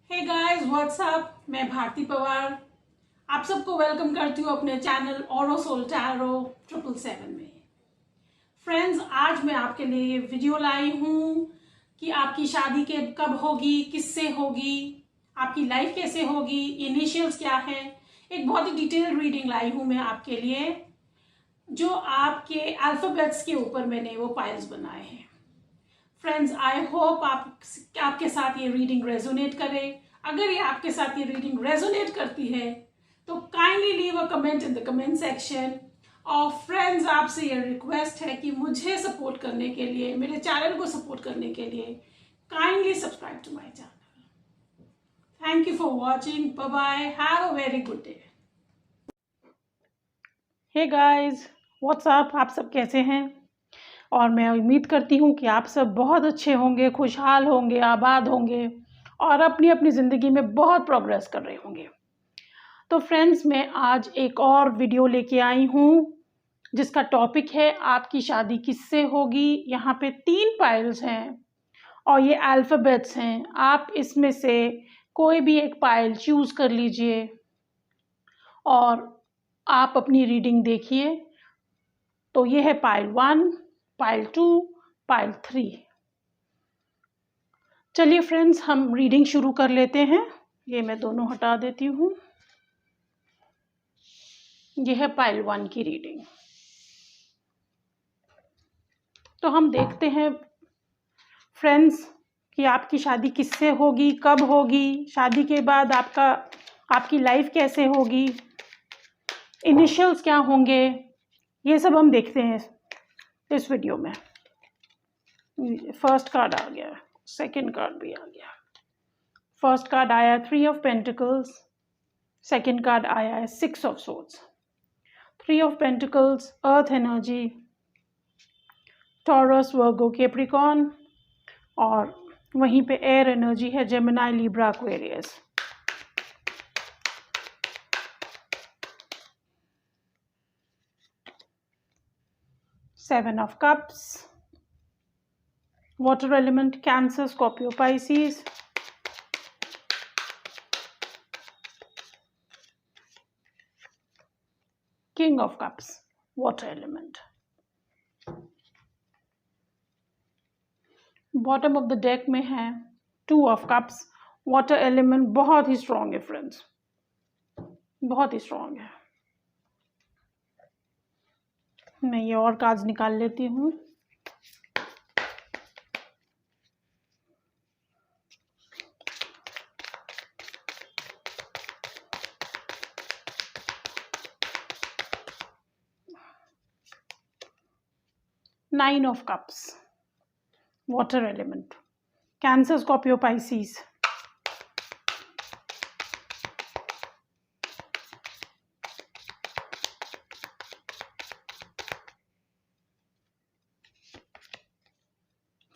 हे guys WhatsApp, मैं भारती पवार आप सबको वेलकम करती हूँ अपने चैनल ओरो सोल टैरो 777 में। फ्रेंड्स, आज मैं आपके लिए वीडियो लाई हूँ कि आपकी शादी के कब होगी, किससे होगी, आपकी लाइफ कैसे होगी, इनिशियल्स क्या है। एक बहुत ही डिटेल रीडिंग लाई हूँ मैं आपके लिए, जो आपके अल्फाबेट्स के ऊपर मैंने वो पाइल्स बनाए हैं। फ्रेंड्स, आई होप आपके साथ ये रीडिंग रेजोनेट करे। अगर ये आपके साथ ये रीडिंग रेजोनेट करती है तो kindly leave a comment in the comment section. और फ्रेंड्स, आपसे ये रिक्वेस्ट है कि मुझे सपोर्ट करने के लिए, मेरे चैनल को सपोर्ट करने के लिए kindly subscribe to my channel. Thank you for watching. Bye bye, have a very good day. Hey guys what's up, आप सब कैसे हैं? और मैं उम्मीद करती हूँ कि आप सब बहुत अच्छे होंगे, खुशहाल होंगे, आबाद होंगे और अपनी अपनी ज़िंदगी में बहुत प्रोग्रेस कर रहे होंगे। तो फ्रेंड्स, मैं आज एक और वीडियो लेके आई हूँ जिसका टॉपिक है आपकी शादी किससे होगी। यहाँ पे 3 पाइल्स हैं और ये अल्फ़ाबेट्स हैं। आप इसमें से कोई भी एक पाइल चूज़ कर लीजिए और आप अपनी रीडिंग देखिए। तो ये है पाइल 1, पाइल 2, पाइल 3। चलिए फ्रेंड्स, हम रीडिंग शुरू कर लेते हैं। ये मैं दोनों हटा देती हूँ। ये है पाइल 1 की रीडिंग। तो हम देखते हैं फ्रेंड्स कि आपकी शादी किससे होगी, कब होगी, शादी के बाद आपकी लाइफ कैसे होगी, इनिशियल्स क्या होंगे, ये सब हम देखते हैं इस वीडियो में। फर्स्ट कार्ड आ गया, सेकंड कार्ड भी आ गया। फर्स्ट कार्ड आया 3 ऑफ पेंटिकल्स, सेकंड कार्ड आया है 6 of swords. 3 of pentacles earth energy, Taurus, Virgo, Capricorn, और वहीं पे एयर एनर्जी है Gemini, Libra, Aquarius. Seven of cups, water element, Cancer, Scorpio, Pisces. King of cups, water element. Bottom of the deck में है 2 of cups, water element. बहुत ही strong है friends, बहुत ही स्ट्रांग है। मैं ये और कार्ड्स निकाल लेती हूँ। Nine of cups, water element, Cancer, Scorpio, Pisces.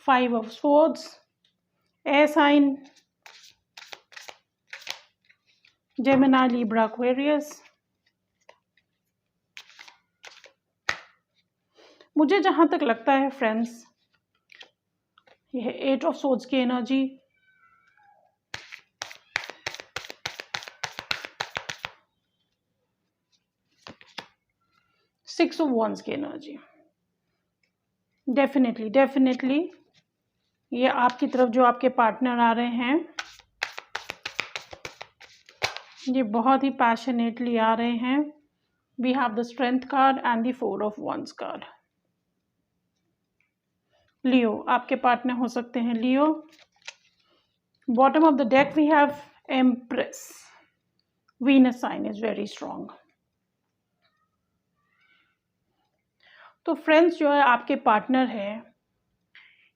Five of swords, air sign, Gemini, Libra, Aquarius. मुझे जहाँ तक लगता है फ्रेंड्स, यह 8 ऑफ सोर्ड्स की एनर्जी, 6 ऑफ वंस की एनर्जी। डेफिनेटली ये आपकी तरफ जो आपके पार्टनर आ रहे हैं, ये बहुत ही पैशनेटली आ रहे हैं। We have the strength card and the 4 of wands card. Leo आपके पार्टनर हो सकते हैं, Leo. Bottom of the deck we have empress, Venus sign is very strong. तो फ्रेंड्स, जो है आपके पार्टनर है,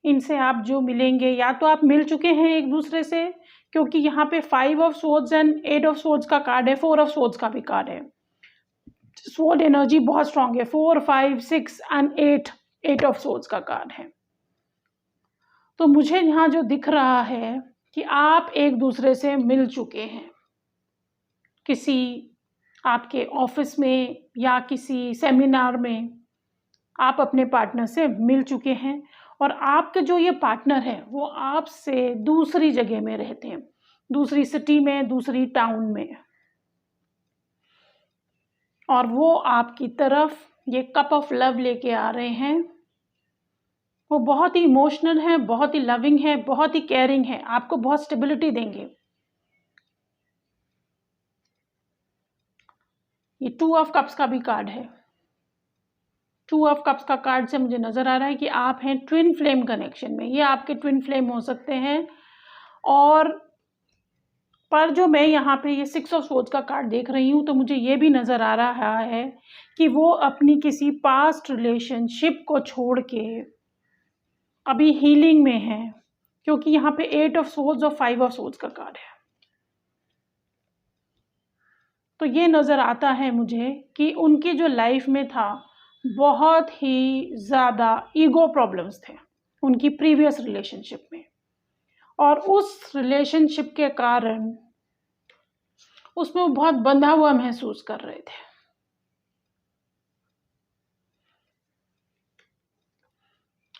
इनसे आप जो मिलेंगे, या तो आप मिल चुके हैं एक दूसरे से, क्योंकि यहाँ पे 5 of swords and 8 of swords का कार्ड है, 4 ऑफ सोर्ड्स का भी कार्ड है। सोर्ड एनर्जी बहुत स्ट्रांग है, 4, 5, 6 एंड 8 ऑफ सोर्ड्स का कार्ड है। तो मुझे यहाँ जो दिख रहा है कि आप एक दूसरे से मिल चुके हैं, किसी आपके ऑफिस में या किसी सेमिनार में आप अपने पार्टनर से मिल चुके हैं। और आपके जो ये पार्टनर है वो आपसे दूसरी जगह में रहते हैं, दूसरी सिटी में, दूसरी टाउन में, और वो आपकी तरफ ये कप ऑफ लव लेके आ रहे हैं। वो बहुत ही इमोशनल है, बहुत ही लविंग है, बहुत ही केयरिंग है, आपको बहुत स्टेबिलिटी देंगे। ये 2 ऑफ कप्स का भी कार्ड है। 2 ऑफ कप्स का कार्ड से मुझे नजर आ रहा है कि आप हैं ट्विन फ्लेम कनेक्शन में। ये आपके ट्विन फ्लेम हो सकते हैं। और पर जो मैं यहाँ पे ये 6 ऑफ सोर्ड्स का कार्ड देख रही हूँ, तो मुझे ये भी नजर आ रहा है कि वो अपनी किसी पास्ट रिलेशनशिप को छोड़ के अभी हीलिंग में है, क्योंकि यहाँ पे 8 ऑफ सोर्ड्स और 5 ऑफ सोर्ड्स का कार्ड है। तो ये नज़र आता है मुझे कि उनकी जो लाइफ में था, बहुत ही ज़्यादा ईगो प्रॉब्लम्स थे उनकी प्रीवियस रिलेशनशिप में, और उस रिलेशनशिप के कारण उसमें वो बहुत बंधा हुआ महसूस कर रहे थे।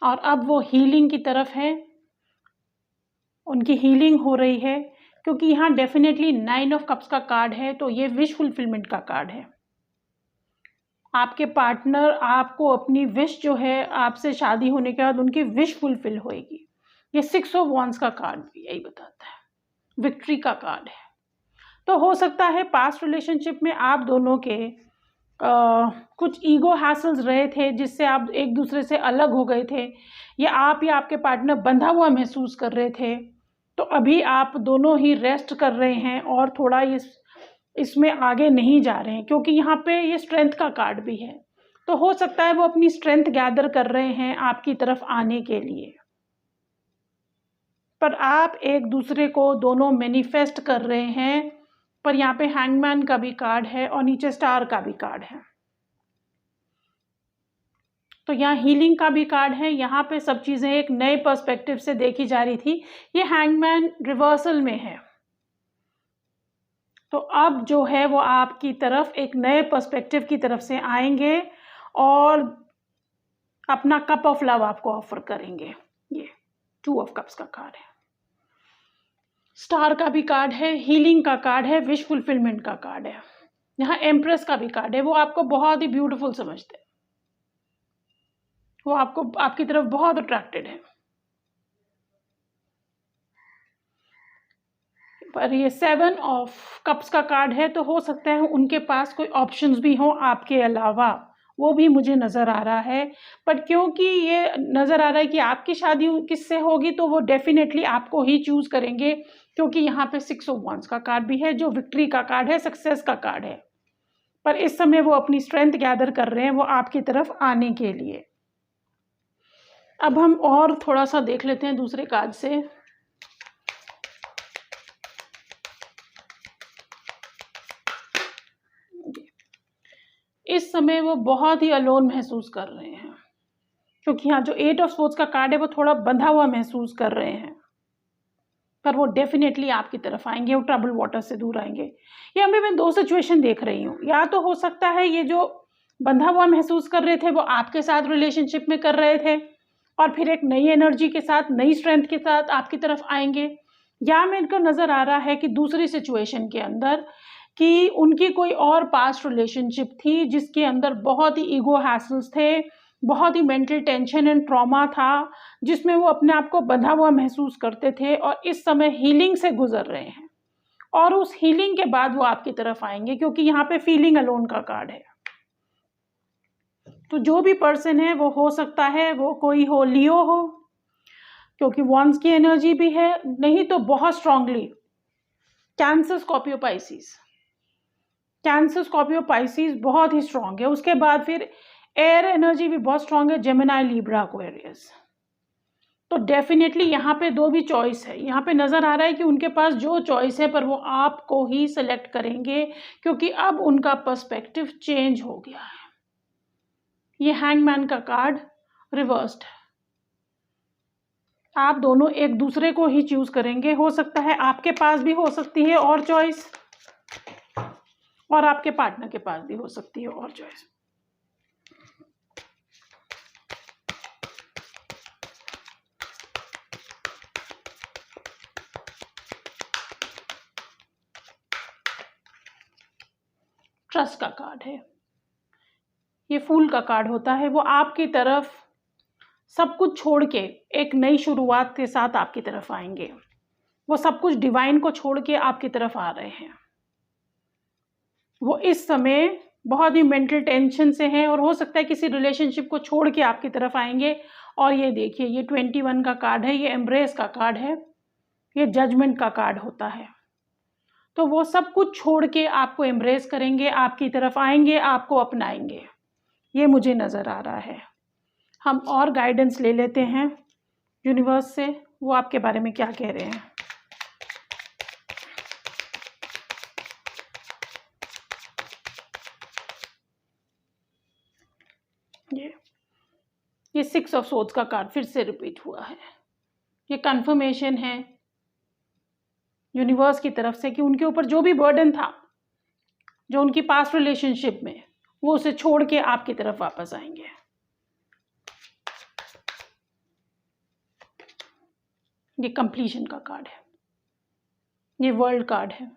और अब वो हीलिंग की तरफ है, उनकी हीलिंग हो रही है, क्योंकि यहाँ डेफिनेटली 9 ऑफ कप्स का कार्ड है, तो ये विश फुलफिलमेंट का कार्ड है। आपके पार्टनर आपको अपनी विश जो है, आपसे शादी होने के बाद उनकी विश फुलफिल होएगी। ये 6 ऑफ वॉन्ड्स का कार्ड भी यही बताता है, विक्ट्री का कार्ड है। तो हो सकता है पास्ट रिलेशनशिप में आप दोनों के कुछ ईगो हैसल्स रहे थे, जिससे आप एक दूसरे से अलग हो गए थे, या आप या आपके पार्टनर बंधा हुआ महसूस कर रहे थे। तो अभी आप दोनों ही रेस्ट कर रहे हैं और थोड़ा इसमें आगे नहीं जा रहे हैं, क्योंकि यहाँ पे ये स्ट्रेंथ का कार्ड भी है। तो हो सकता है वो अपनी स्ट्रेंथ गैदर कर रहे हैं आपकी तरफ आने के लिए, पर आप एक दूसरे को दोनों मैनिफेस्ट कर रहे हैं। पर यहाँ पे हैंगमैन का भी कार्ड है और नीचे स्टार का भी कार्ड है। तो यहाँ हीलिंग का भी कार्ड है। यहाँ पे सब चीज़ें एक नए पर्सपेक्टिव से देखी जा रही थी। ये हैंगमैन रिवर्सल में है, तो अब जो है वो आपकी तरफ एक नए पर्सपेक्टिव की तरफ से आएंगे और अपना कप ऑफ लव आपको ऑफर करेंगे। ये 2 ऑफ कप्स का कार्ड है, स्टार का भी कार्ड है, हीलिंग का कार्ड है, विश फुलफिलमेंट का कार्ड है। यहाँ एम्प्रेस का भी कार्ड है। वो आपको बहुत ही ब्यूटीफुल समझते हैं, वो आपको आपकी तरफ बहुत अट्रैक्टेड है। पर ये 7 ऑफ कप्स का कार्ड है, तो हो सकता है उनके पास कोई ऑप्शंस भी हों आपके अलावा, वो भी मुझे नज़र आ रहा है। पर क्योंकि ये नज़र आ रहा है कि आपकी शादी किससे होगी, तो वो डेफिनेटली आपको ही चूज़ करेंगे, क्योंकि यहाँ पे 6 ऑफ वॉन्ड्स का कार्ड भी है, जो विक्ट्री का कार्ड है, सक्सेस का कार्ड है। पर इस समय वो अपनी स्ट्रेंथ गैदर कर रहे हैं वो आपकी तरफ आने के लिए। अब हम और थोड़ा सा देख लेते हैं दूसरे कार्ड से। इस समय वो बहुत ही अलोन महसूस कर रहे हैं, क्योंकि यहाँ जो 8 ऑफ सोर्ड्स का कार्ड है वो थोड़ा बंधा हुआ महसूस कर रहे हैं। पर वो डेफिनेटली आपकी तरफ आएंगे, वो ट्रबल वाटर से दूर आएंगे। ये अभी मैं 2 सिचुएशन देख रही हूँ। या तो हो सकता है ये जो बंधा हुआ महसूस कर रहे थे वो आपके साथ रिलेशनशिप में कर रहे थे, और फिर एक नई एनर्जी के साथ, नई स्ट्रेंथ के साथ आपकी तरफ आएंगे। या मेरे को नज़र आ रहा है कि दूसरी सिचुएशन के अंदर कि उनकी कोई और पास्ट रिलेशनशिप थी जिसके अंदर बहुत ही ईगो हैसल्स थे, बहुत ही मेंटल टेंशन एंड ट्रॉमा था, जिसमें वो अपने आप को बंधा हुआ महसूस करते थे, और इस समय हीलिंग से गुजर रहे हैं। और उस हीलिंग के बाद वो आपकी तरफ आएंगे, क्योंकि यहाँ पे फीलिंग अलोन का कार्ड है। तो जो भी पर्सन है वो हो सकता है वो कोई हो, लियो हो, क्योंकि वॉन्ड्स की एनर्जी भी है, नहीं तो बहुत strongly cancer, Scorpio, Pisces. Cancer, Scorpio, Pisces बहुत ही स्ट्रांग है। उसके बाद फिर एयर एनर्जी भी बहुत स्ट्रांग है, जेमिनी, लिब्रा, एक्वेरियस। तो डेफिनेटली यहाँ पे 2 भी चॉइस है। यहाँ पे नज़र आ रहा है कि उनके पास जो चॉइस है, पर वो आपको ही सेलेक्ट करेंगे, क्योंकि अब उनका पर्सपेक्टिव चेंज हो गया है। ये हैंगमैन का कार्ड रिवर्स्ड है। आप दोनों एक दूसरे को ही चूज करेंगे। हो सकता है आपके पास भी हो सकती है और चॉइस, और आपके पार्टनर के पास भी हो सकती है और चॉइस। ट्रस्ट का कार्ड है। ये फूल का कार्ड होता है, वो आपकी तरफ सब कुछ छोड़ के एक नई शुरुआत के साथ आपकी तरफ आएंगे। वो सब कुछ डिवाइन को छोड़ के आपकी तरफ आ रहे हैं। वो इस समय बहुत ही मेंटल टेंशन से हैं और हो सकता है किसी रिलेशनशिप को छोड़ के आपकी तरफ आएंगे। और ये देखिए, ये 21 का कार्ड है, ये एम्ब्रेस का कार्ड है, ये जजमेंट का कार्ड होता है। तो वो सब कुछ छोड़ के आपको एम्ब्रेस करेंगे, आपकी तरफ आएंगे, आपको अपनाएंगे, ये मुझे नज़र आ रहा है। हम और गाइडेंस ले लेते हैं यूनिवर्स से, वो आपके बारे में क्या कह रहे हैं। ये 6 ऑफ सोर्ड्स का कार्ड फिर से रिपीट हुआ है। ये कंफर्मेशन है यूनिवर्स की तरफ से कि उनके ऊपर जो भी बर्डन था, जो उनकी पास्ट रिलेशनशिप में, वो उसे छोड़ के आपकी तरफ वापस आएंगे। ये कंप्लीशन का कार्ड है, ये वर्ल्ड कार्ड है।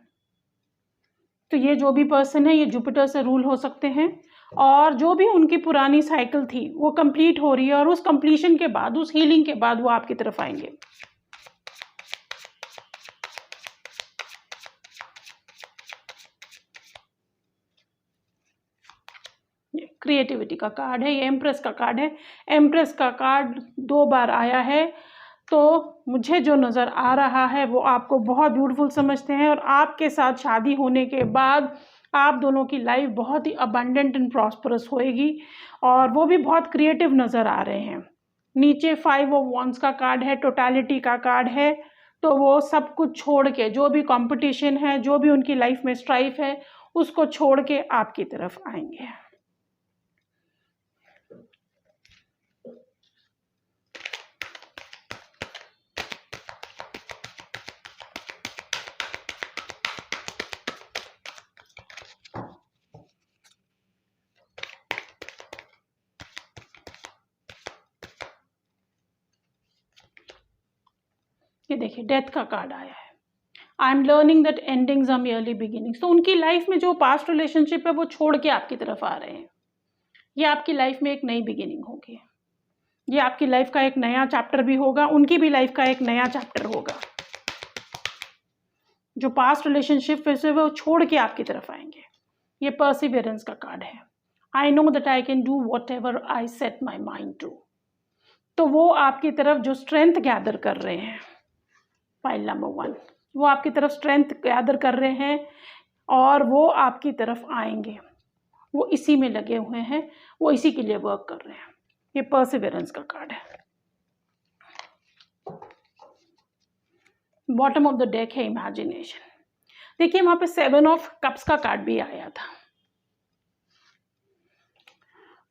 तो ये जो भी पर्सन है, ये जुपिटर से रूल हो सकते हैं और जो भी उनकी पुरानी साइकिल थी वो कंप्लीट हो रही है और उस कंप्लीशन के बाद, उस हीलिंग के बाद वो आपकी तरफ आएंगे। ये क्रिएटिविटी का कार्ड है, ये एम्प्रेस का कार्ड है। एम्प्रेस का कार्ड 2 बार आया है, तो मुझे जो नज़र आ रहा है वो आपको बहुत ब्यूटीफुल समझते हैं और आपके साथ शादी होने के बाद आप दोनों की लाइफ बहुत ही अबंडेंट एंड प्रॉस्परस होएगी और वो भी बहुत क्रिएटिव नज़र आ रहे हैं। नीचे 5 ऑफ वॉन्ड्स का कार्ड है, टोटलिटी का कार्ड है। तो वो सब कुछ छोड़ के, जो भी कंपटीशन है, जो भी उनकी लाइफ में स्ट्राइफ है, उसको छोड़ के आपकी तरफ आएंगे। ये देखिए, डेथ का कार्ड आया है। I am learning that endings are merely beginnings. तो उनकी लाइफ में जो पास्ट रिलेशनशिप है वो छोड़ के आपकी तरफ आ रहे हैं। ये आपकी लाइफ में एक नई बिगिनिंग होगी। ये आपकी लाइफ का एक नया चैप्टर भी होगा, उनकी भी लाइफ का एक नया चैप्टर होगा। जो पास्ट रिलेशनशिप फिर से वो छोड़ के आपकी तरफ आएंगे। ये परसिवियरेंस का कार्ड है। I know that I can do whatever I set my mind to. तो वो आपकी तरफ जो स्ट्रेंथ गैदर कर रहे हैं, फाइल नंबर 1, वो आपकी तरफ स्ट्रेंथ गैदर कर रहे हैं और वो आपकी तरफ आएंगे। वो इसी में लगे हुए हैं, वो इसी के लिए वर्क कर रहे हैं। ये परसिवियरेंस का कार्ड है। बॉटम ऑफ द डेक है इमेजिनेशन। देखिए, वहां पे 7 ऑफ कप्स का कार्ड भी आया था।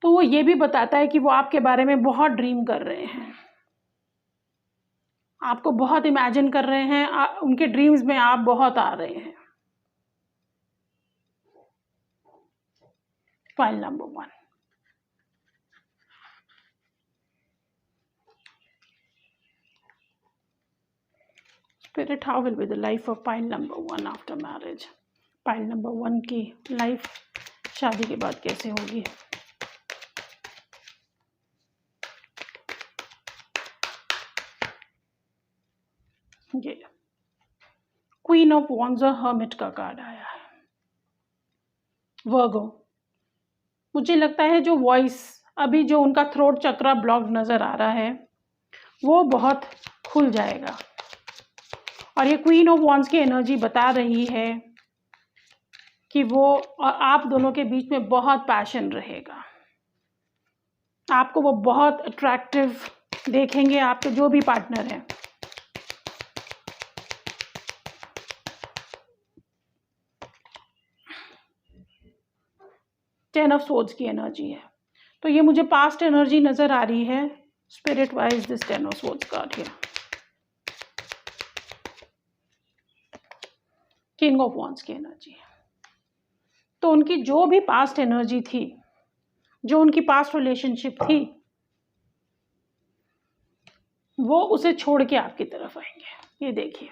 तो वो ये भी बताता है कि वो आपके बारे में बहुत ड्रीम कर रहे हैं, आपको बहुत इमेजिन कर रहे हैं, उनके ड्रीम्स में आप बहुत आ रहे हैं। File number 1, spirit, how will be the life of file number 1 after marriage. File number 1 की लाइफ शादी के बाद कैसे होगी। ये क्वीन ऑफ वॉन्ड्स और हर्मिट का कार्ड आया है। वर्गो, मुझे लगता है जो वॉइस अभी जो उनका थ्रोट चक्रा ब्लॉक नज़र आ रहा है वो बहुत खुल जाएगा। और ये क्वीन ऑफ वॉन्ड्स की एनर्जी बता रही है कि वो और आप दोनों के बीच में बहुत पैशन रहेगा। आपको वो बहुत अट्रैक्टिव देखेंगे, आपके जो भी पार्टनर हैं। टेन ऑफ सोर्ड्स की एनर्जी है। तो ये मुझे पास्ट एनर्जी नज़र आ रही है। Spirit wise this 10 of swords card है। किंग ऑफ वॉन्ड्स की एनर्जी है। तो उनकी जो भी पास्ट एनर्जी थी, जो उनकी पास्ट रिलेशनशिप थी, वो उसे छोड़ के आपकी तरफ आएंगे। ये देखिए,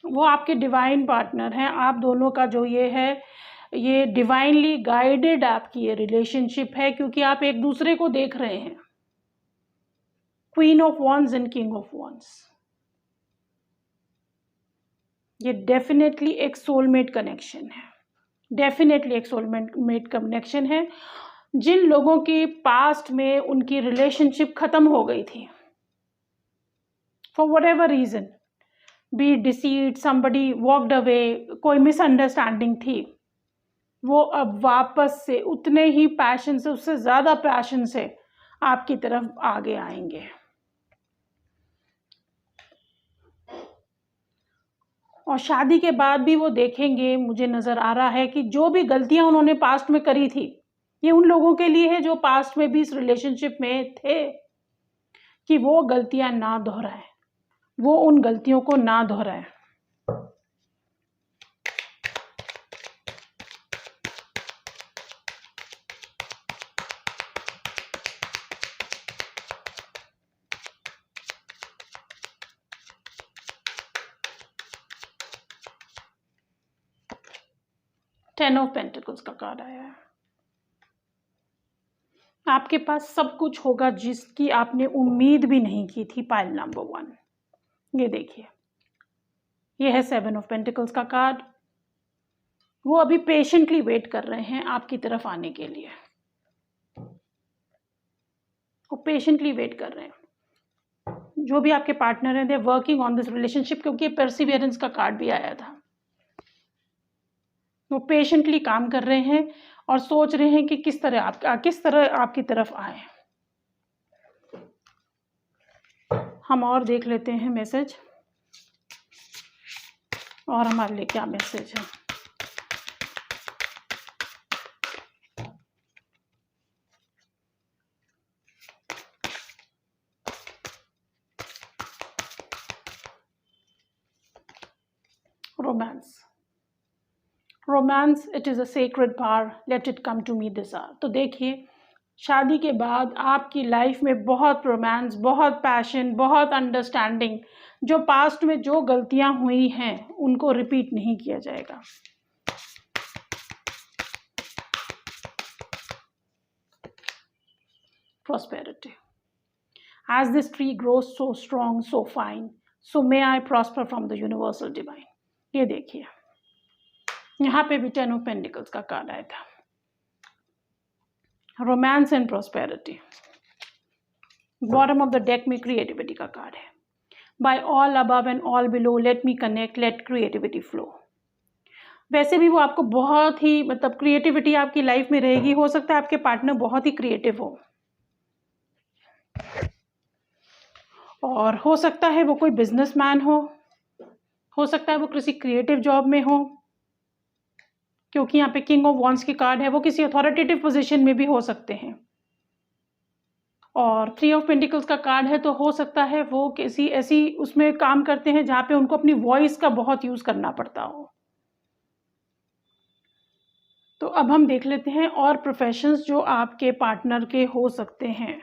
वो आपके डिवाइन पार्टनर हैं। आप दोनों का जो ये है ये डिवाइनली गाइडेड आपकी ये रिलेशनशिप है, क्योंकि आप एक दूसरे को देख रहे हैं। Queen of wands and king of wands, ये डेफिनेटली एक सोलमेट कनेक्शन है, डेफिनेटली एक सोलमेट कनेक्शन है। जिन लोगों की पास्ट में उनकी रिलेशनशिप खत्म हो गई थी for whatever reason, be deceit, somebody walked away, कोई मिसअंडरस्टैंडिंग थी, वो अब वापस से उतने ही पैशन से, उससे ज़्यादा पैशन से आपकी तरफ आगे आएंगे। और शादी के बाद भी वो देखेंगे, मुझे नज़र आ रहा है कि जो भी गलतियां उन्होंने पास्ट में करी थी, ये उन लोगों के लिए है जो पास्ट में भी इस रिलेशनशिप में थे, कि वो गलतियां ना दोहराएं, वो उन गलतियों को ना दोहराएं। टेन ऑफ पेंटिकल्स का कार्ड आया है। आपके पास सब कुछ होगा जिसकी आपने उम्मीद भी नहीं की थी। पाइल नंबर 1, ये देखिए, ये है 7 ऑफ पेंटिकल्स का कार्ड। वो अभी पेशेंटली वेट कर रहे हैं आपकी तरफ आने के लिए, वो पेशेंटली वेट कर रहे हैं। जो भी आपके पार्टनर हैं, they working on this relationship, क्योंकि परसिवियरेंस का कार्ड भी आया था। वो पेशेंटली काम कर रहे हैं और सोच रहे हैं कि किस तरह आपकी तरफ आए। हम और देख लेते हैं मैसेज, और हमारे लिए क्या मैसेज है। Romance, it is a sacred power, let it come to me this hour. तो देखिए, शादी के बाद आपकी लाइफ में बहुत रोमांस, बहुत पैशन, बहुत अंडरस्टैंडिंग, जो पास्ट में जो गलतियां हुई हैं उनको रिपीट नहीं किया जाएगा। Prosperity. As this tree grows so strong, so fine, so may I prosper from the universal divine. ये देखिए, यहाँ पे भी 10 of Pentacles का कार्ड आया था। Romance and prosperity. Bottom of the deck में क्रिएटिविटी का कार्ड है। By all above and all below, let me connect, let creativity flow. वैसे भी वो आपको बहुत ही, मतलब क्रिएटिविटी आपकी लाइफ में रहेगी। हो सकता है आपके पार्टनर बहुत ही क्रिएटिव और हो सकता है वो कोई बिजनेसमैन हो सकता है वो किसी क्रिएटिव जॉब में हो, क्योंकि यहाँ पे किंग ऑफ वॉन्ड्स की कार्ड है। वो किसी अथॉरिटेटिव पोजीशन में भी हो सकते हैं। और 3 ऑफ पेंटिकल्स का कार्ड है, तो हो सकता है वो किसी ऐसी उसमें काम करते हैं जहाँ पे उनको अपनी वॉइस का बहुत यूज़ करना पड़ता हो। तो अब हम देख लेते हैं और प्रोफेशंस जो आपके पार्टनर के हो सकते हैं।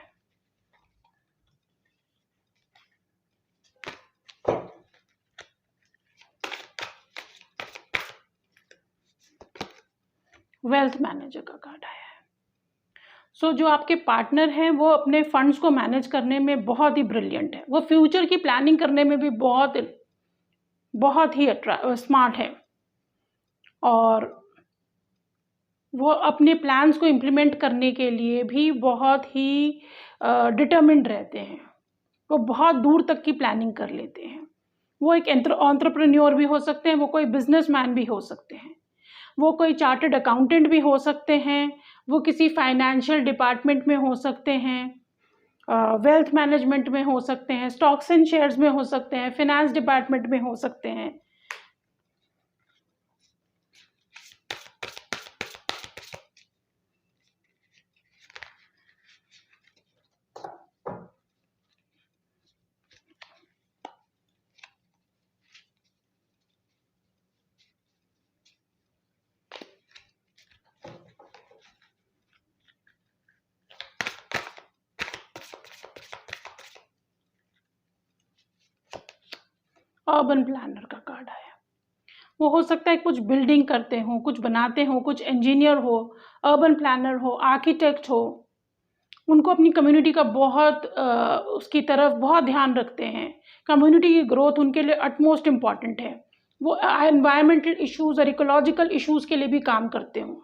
वेल्थ मैनेजर का कार्ड आया है। सो जो आपके पार्टनर हैं वो अपने फंड्स को मैनेज करने में बहुत ही ब्रिलियंट है। वो फ्यूचर की प्लानिंग करने में भी बहुत ही स्मार्ट है, और वो अपने प्लान्स को इम्प्लीमेंट करने के लिए भी बहुत ही डिटर्मिन्ड रहते हैं। वो बहुत दूर तक की प्लानिंग कर लेते हैं। वो एक एंटरप्रेन्योर भी हो सकते हैं, वो कोई बिजनेसमैन भी हो सकते हैं, वो कोई चार्टर्ड अकाउंटेंट भी हो सकते हैं, वो किसी फाइनेंशियल डिपार्टमेंट में हो सकते हैं, वेल्थ मैनेजमेंट में हो सकते हैं, स्टॉक्स एंड शेयर्स में हो सकते हैं, फिनेंस डिपार्टमेंट में हो सकते हैं। अर्बन प्लानर का कार्ड आया। वो हो सकता है कुछ बिल्डिंग करते हो, कुछ बनाते हो, कुछ इंजीनियर हो, अर्बन प्लानर हो, आर्किटेक्ट हो। उनको अपनी कम्युनिटी का बहुत उसकी तरफ बहुत ध्यान रखते हैं। कम्युनिटी की ग्रोथ उनके लिए अटमोस्ट इम्पॉर्टेंट है। वो एनवायरमेंटल इश्यूज और इकोलॉजिकल इश्यूज के लिए भी काम करते हो।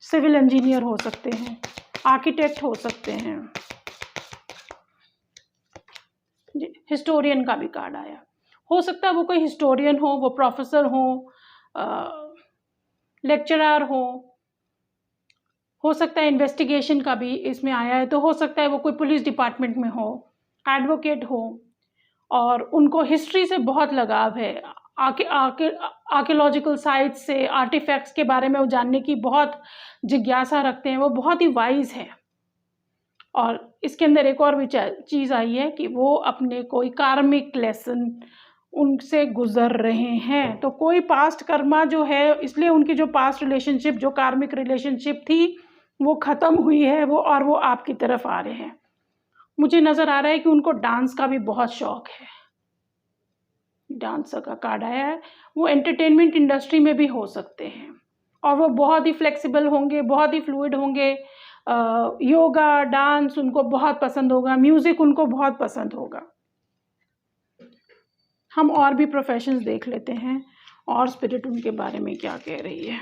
सिविल इंजीनियर हो सकते हैं, आर्किटेक्ट हो सकते हैं। हिस्टोरियन का भी कार्ड आया, हो सकता है वो कोई हिस्टोरियन हो, वो प्रोफेसर हो, लेक्चरर हो सकता है इन्वेस्टिगेशन का भी इसमें आया है, तो हो सकता है वो कोई पुलिस डिपार्टमेंट में हो, एडवोकेट हो, और उनको हिस्ट्री से बहुत लगाव है। आर्कियोलॉजिकल साइट्स से, आर्टिफैक्ट्स के बारे में वो जानने की बहुत जिज्ञासा रखते हैं। वो बहुत ही वाइज है। और इसके अंदर एक और भी चीज़ आई है कि वो अपने कोई कार्मिक लेसन उनसे गुजर रहे हैं। तो कोई पास्ट कर्मा जो है, इसलिए उनकी जो पास्ट रिलेशनशिप, जो कार्मिक रिलेशनशिप थी, वो ख़त्म हुई है, वो आपकी तरफ आ रहे हैं। मुझे नज़र आ रहा है कि उनको डांस का भी बहुत शौक है। डांसर का कार्ड आया है। वो एंटरटेनमेंट इंडस्ट्री में भी हो सकते हैं और वो बहुत ही फ्लेक्सिबल होंगे, बहुत ही फ्लूइड होंगे। योगा, डांस उनको बहुत पसंद होगा, म्यूज़िक उनको बहुत पसंद होगा। हम और भी प्रोफेशंस देख लेते हैं और स्पिरिट उनके बारे में क्या कह रही है।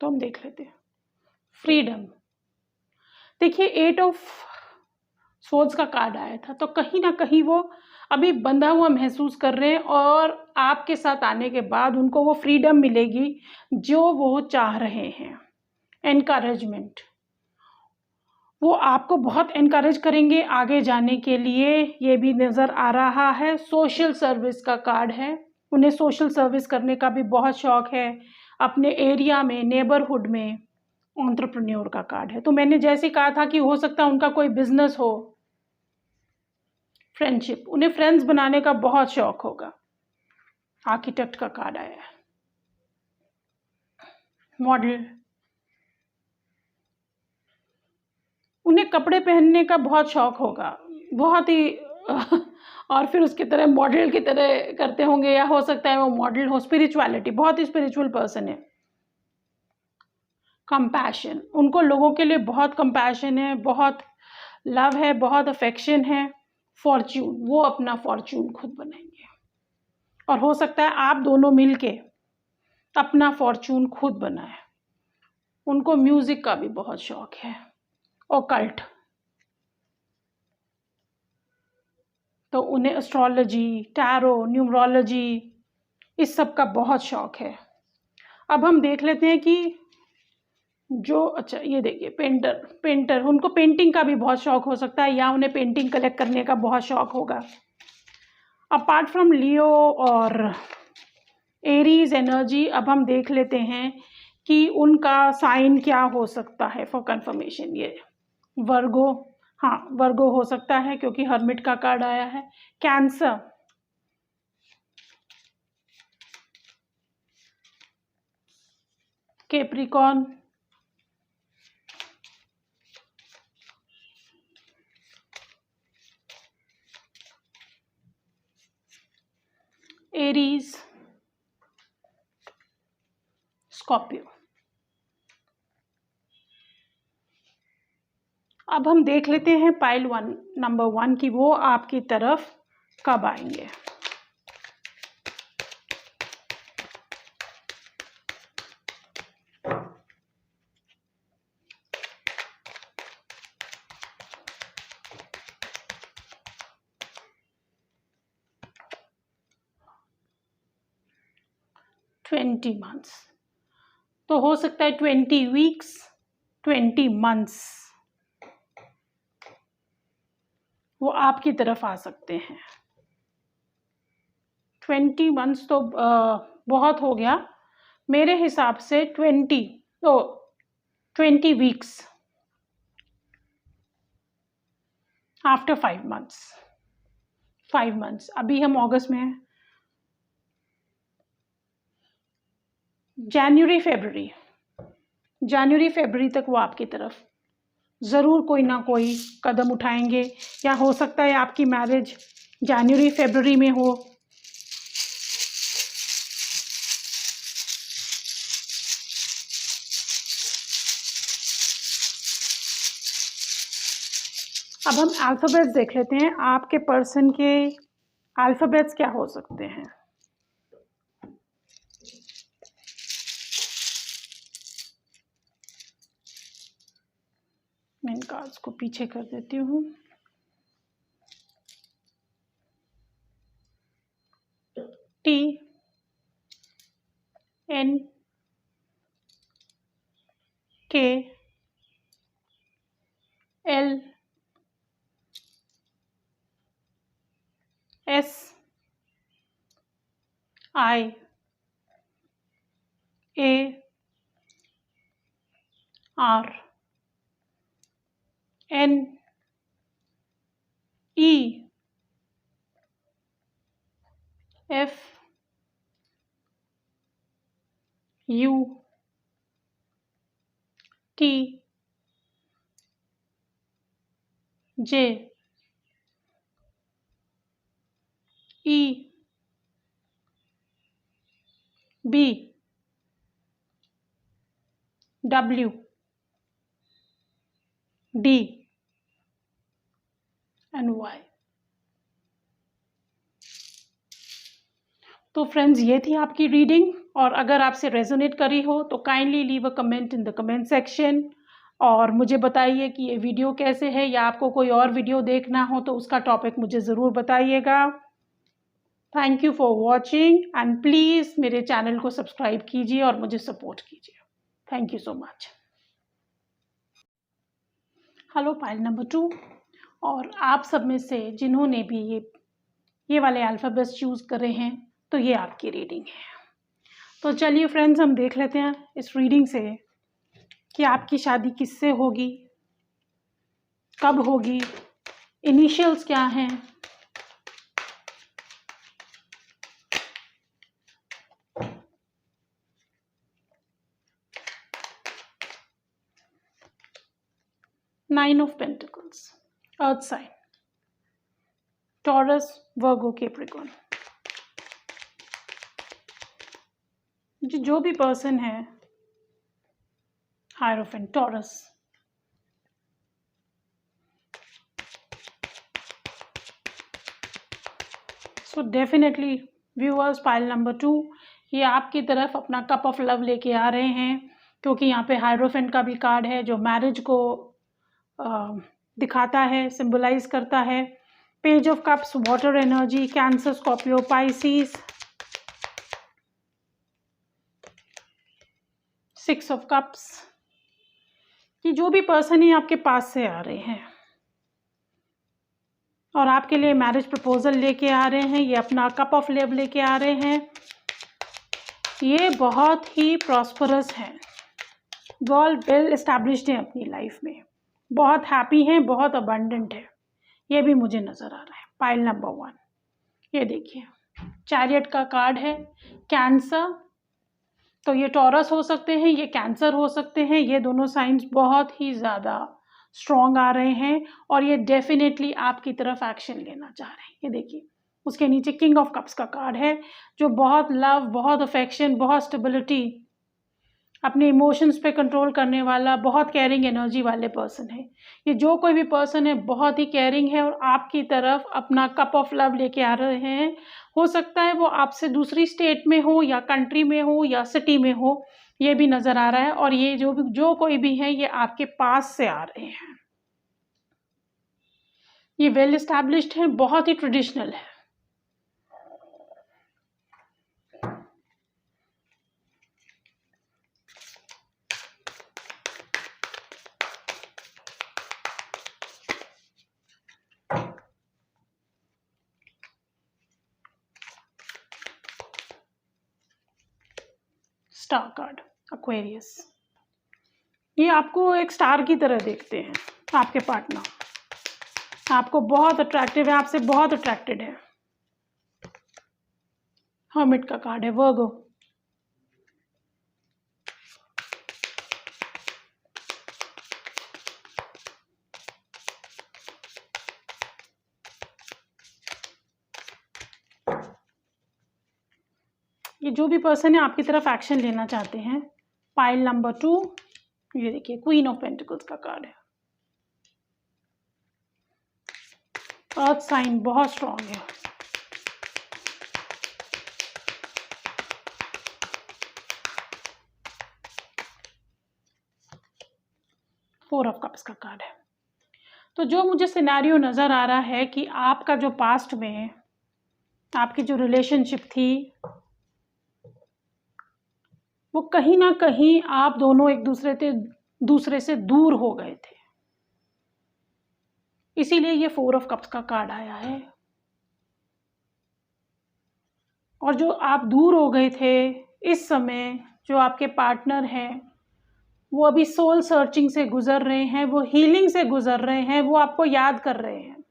तो हम देख लेते हैं फ्रीडम। देखिए 8 ऑफ सोर्ड्स का कार्ड आया था, तो कहीं ना कहीं वो अभी बंधा हुआ महसूस कर रहे हैं और आपके साथ आने के बाद उनको वो फ्रीडम मिलेगी जो वो चाह रहे हैं। एनकरेजमेंट, वो आपको बहुत एनकरेज करेंगे आगे जाने के लिए, ये भी नज़र आ रहा है। सोशल सर्विस का कार्ड है, उन्हें सोशल सर्विस करने का भी बहुत शौक है अपने एरिया में, नेबरहुड में। एंटरप्रेन्योर का कार्ड है, तो मैंने जैसे कहा था कि हो सकता है उनका कोई बिजनेस हो। फ्रेंडशिप, उन्हें फ्रेंड्स बनाने का बहुत शौक होगा। आर्किटेक्ट का कार्ड आया है। मॉडल, उन्हें कपड़े पहनने का बहुत शौक होगा, बहुत ही और फिर उसकी तरह मॉडल की तरह करते होंगे, या हो सकता है वो मॉडल हो। स्पिरिचुअलिटी, बहुत ही स्पिरिचुअल पर्सन है। कंपैशन, उनको लोगों के लिए बहुत कंपैशन है, बहुत लव है, बहुत अफेक्शन है। फॉर्च्यून, वो अपना फॉर्च्यून खुद बनाएंगे और हो सकता है आप दोनों मिलके अपना फॉर्च्यून खुद बनाए। उनको म्यूजिक का भी बहुत शौक है। ओकल्ट, तो उन्हें एस्ट्रोलॉजी, टैरो, न्यूमरोलॉजी, इस सब का बहुत शौक है। अब हम देख लेते हैं कि जो, अच्छा ये देखिए पेंटर, उनको पेंटिंग का भी बहुत शौक हो सकता है, या उन्हें पेंटिंग कलेक्ट करने का बहुत शौक होगा। अपार्ट फ्रॉम लियो और एरीज एनर्जी, अब हम देख लेते हैं कि उनका साइन क्या हो सकता है फॉर कंफर्मेशन। ये वर्गो, हाँ वर्गो हो सकता है क्योंकि हर्मिट का कार्ड आया है। Cancer, Capricorn, Aries, Scorpio. अब हम देख लेते हैं पाइल नंबर 1 की वो आपकी तरफ कब आएंगे। ट्वेंटी मंथ्स, तो हो सकता है 20 वीक्स, 20 मंथ्स वो आपकी तरफ आ सकते हैं। 20 मंथ्स तो बहुत हो गया, मेरे हिसाब से 20 वीक्स आफ्टर 5 मंथ्स। अभी हम अगस्त में हैं, जनवरी फरवरी तक वो आपकी तरफ ज़रूर कोई ना कोई कदम उठाएंगे, या हो सकता है आपकी मैरिज जनवरी फरवरी में हो। अब हम अल्फ़ाबेट्स देख लेते हैं, आपके पर्सन के अल्फ़ाबेट्स क्या हो सकते हैं। मैं इन कार्ड्स को पीछे कर देती हूँ। T N K L S I A R N E F U T J E B W D and Y। तो फ्रेंड्स, ये थी आपकी रीडिंग, और अगर आपसे रेजोनेट करी हो तो kindly leave a comment in the comment section, और मुझे बताइए कि ये वीडियो कैसे है, या आपको कोई और वीडियो देखना हो तो उसका टॉपिक मुझे ज़रूर बताइएगा। Thank you for watching, and please मेरे चैनल को सब्सक्राइब कीजिए और मुझे सपोर्ट कीजिए। Thank you so much. Hello pile number 2, और आप सब में से जिन्होंने भी ये वाले अल्फ़ाबेट्स चूज़ करे हैं, तो ये आपकी रीडिंग है। तो चलिए फ्रेंड्स, हम देख लेते हैं इस रीडिंग से कि आपकी शादी किससे होगी, कब होगी, इनिशियल्स क्या हैं। Nine of pentacles, earth sign, Taurus, Virgo, Capricorn. जो भी पर्सन है, hierophant, Taurus. So definitely viewers, pile number 2 ये आपकी तरफ अपना कप ऑफ लव लेके आ रहे हैं, क्योंकि यहाँ पे हायरोफेंट का भी कार्ड है जो मैरिज को दिखाता है, सिंबलाइज करता है। Page of cups, water energy, cancer, Scorpio, Pisces. 6 of cups, कि जो भी पर्सन ही आपके पास से आ रहे हैं और आपके लिए मैरिज प्रपोजल लेके आ रहे हैं, ये अपना कप ऑफ लव लेके आ रहे हैं, ये बहुत ही प्रॉस्परस हैं, वेल एस्टैब्लिश्ड हैं अपनी लाइफ में, बहुत हैप्पी हैं, बहुत अबंडेंट है, ये भी मुझे नज़र आ रहा है। पाइल नंबर 1, ये देखिए चैरियट का कार्ड है, कैंसर, तो ये टॉरस हो सकते हैं, ये कैंसर हो सकते हैं, ये दोनों साइंस बहुत ही ज़्यादा स्ट्रॉन्ग आ रहे हैं और ये डेफिनेटली आपकी तरफ एक्शन लेना चाह रहे हैं। ये देखिए उसके नीचे किंग ऑफ कप्स का कार्ड है, जो बहुत लव, बहुत अफेक्शन, बहुत स्टेबिलिटी, अपने इमोशंस पे कंट्रोल करने वाला, बहुत केयरिंग एनर्जी वाले पर्सन है। ये जो कोई भी पर्सन है बहुत ही केयरिंग है और आपकी तरफ अपना कप ऑफ लव लेके आ रहे हैं। हो सकता है वो आपसे दूसरी स्टेट में हो या कंट्री में हो या सिटी में हो, ये भी नज़र आ रहा है। और ये जो कोई भी है ये आपके पास से आ रहे हैं। ये वेल एस्टैब्लिश्ड है, बहुत ही ट्रेडिशनल है। Star card, Aquarius. ये आपको एक स्टार की तरह देखते हैं। आपके पार्टनर आपको बहुत अट्रैक्टिव है, आपसे बहुत अट्रैक्टेड है। हर्मिट का कार्ड है, वर्गो। ये जो भी पर्सन है आपकी तरफ एक्शन लेना चाहते हैं। पाइल नंबर 2, ये देखिए क्वीन ऑफ पेंटिकल्स का कार्ड है। अर्थ साइन बहुत स्ट्रांग है। फोर ऑफ कप्स का कार्ड है। तो जो मुझे सिनेरियो नज़र आ रहा है कि आपका जो पास्ट में आपकी जो रिलेशनशिप थी वो कहीं ना कहीं आप दोनों एक दूसरे से दूर हो गए थे, इसीलिए ये फोर ऑफ कप्स का कार्ड आया है। और जो आप दूर हो गए थे, इस समय जो आपके पार्टनर हैं वो अभी सोल सर्चिंग से गुजर रहे हैं, वो हीलिंग से गुजर रहे हैं, वो आपको याद कर रहे हैं,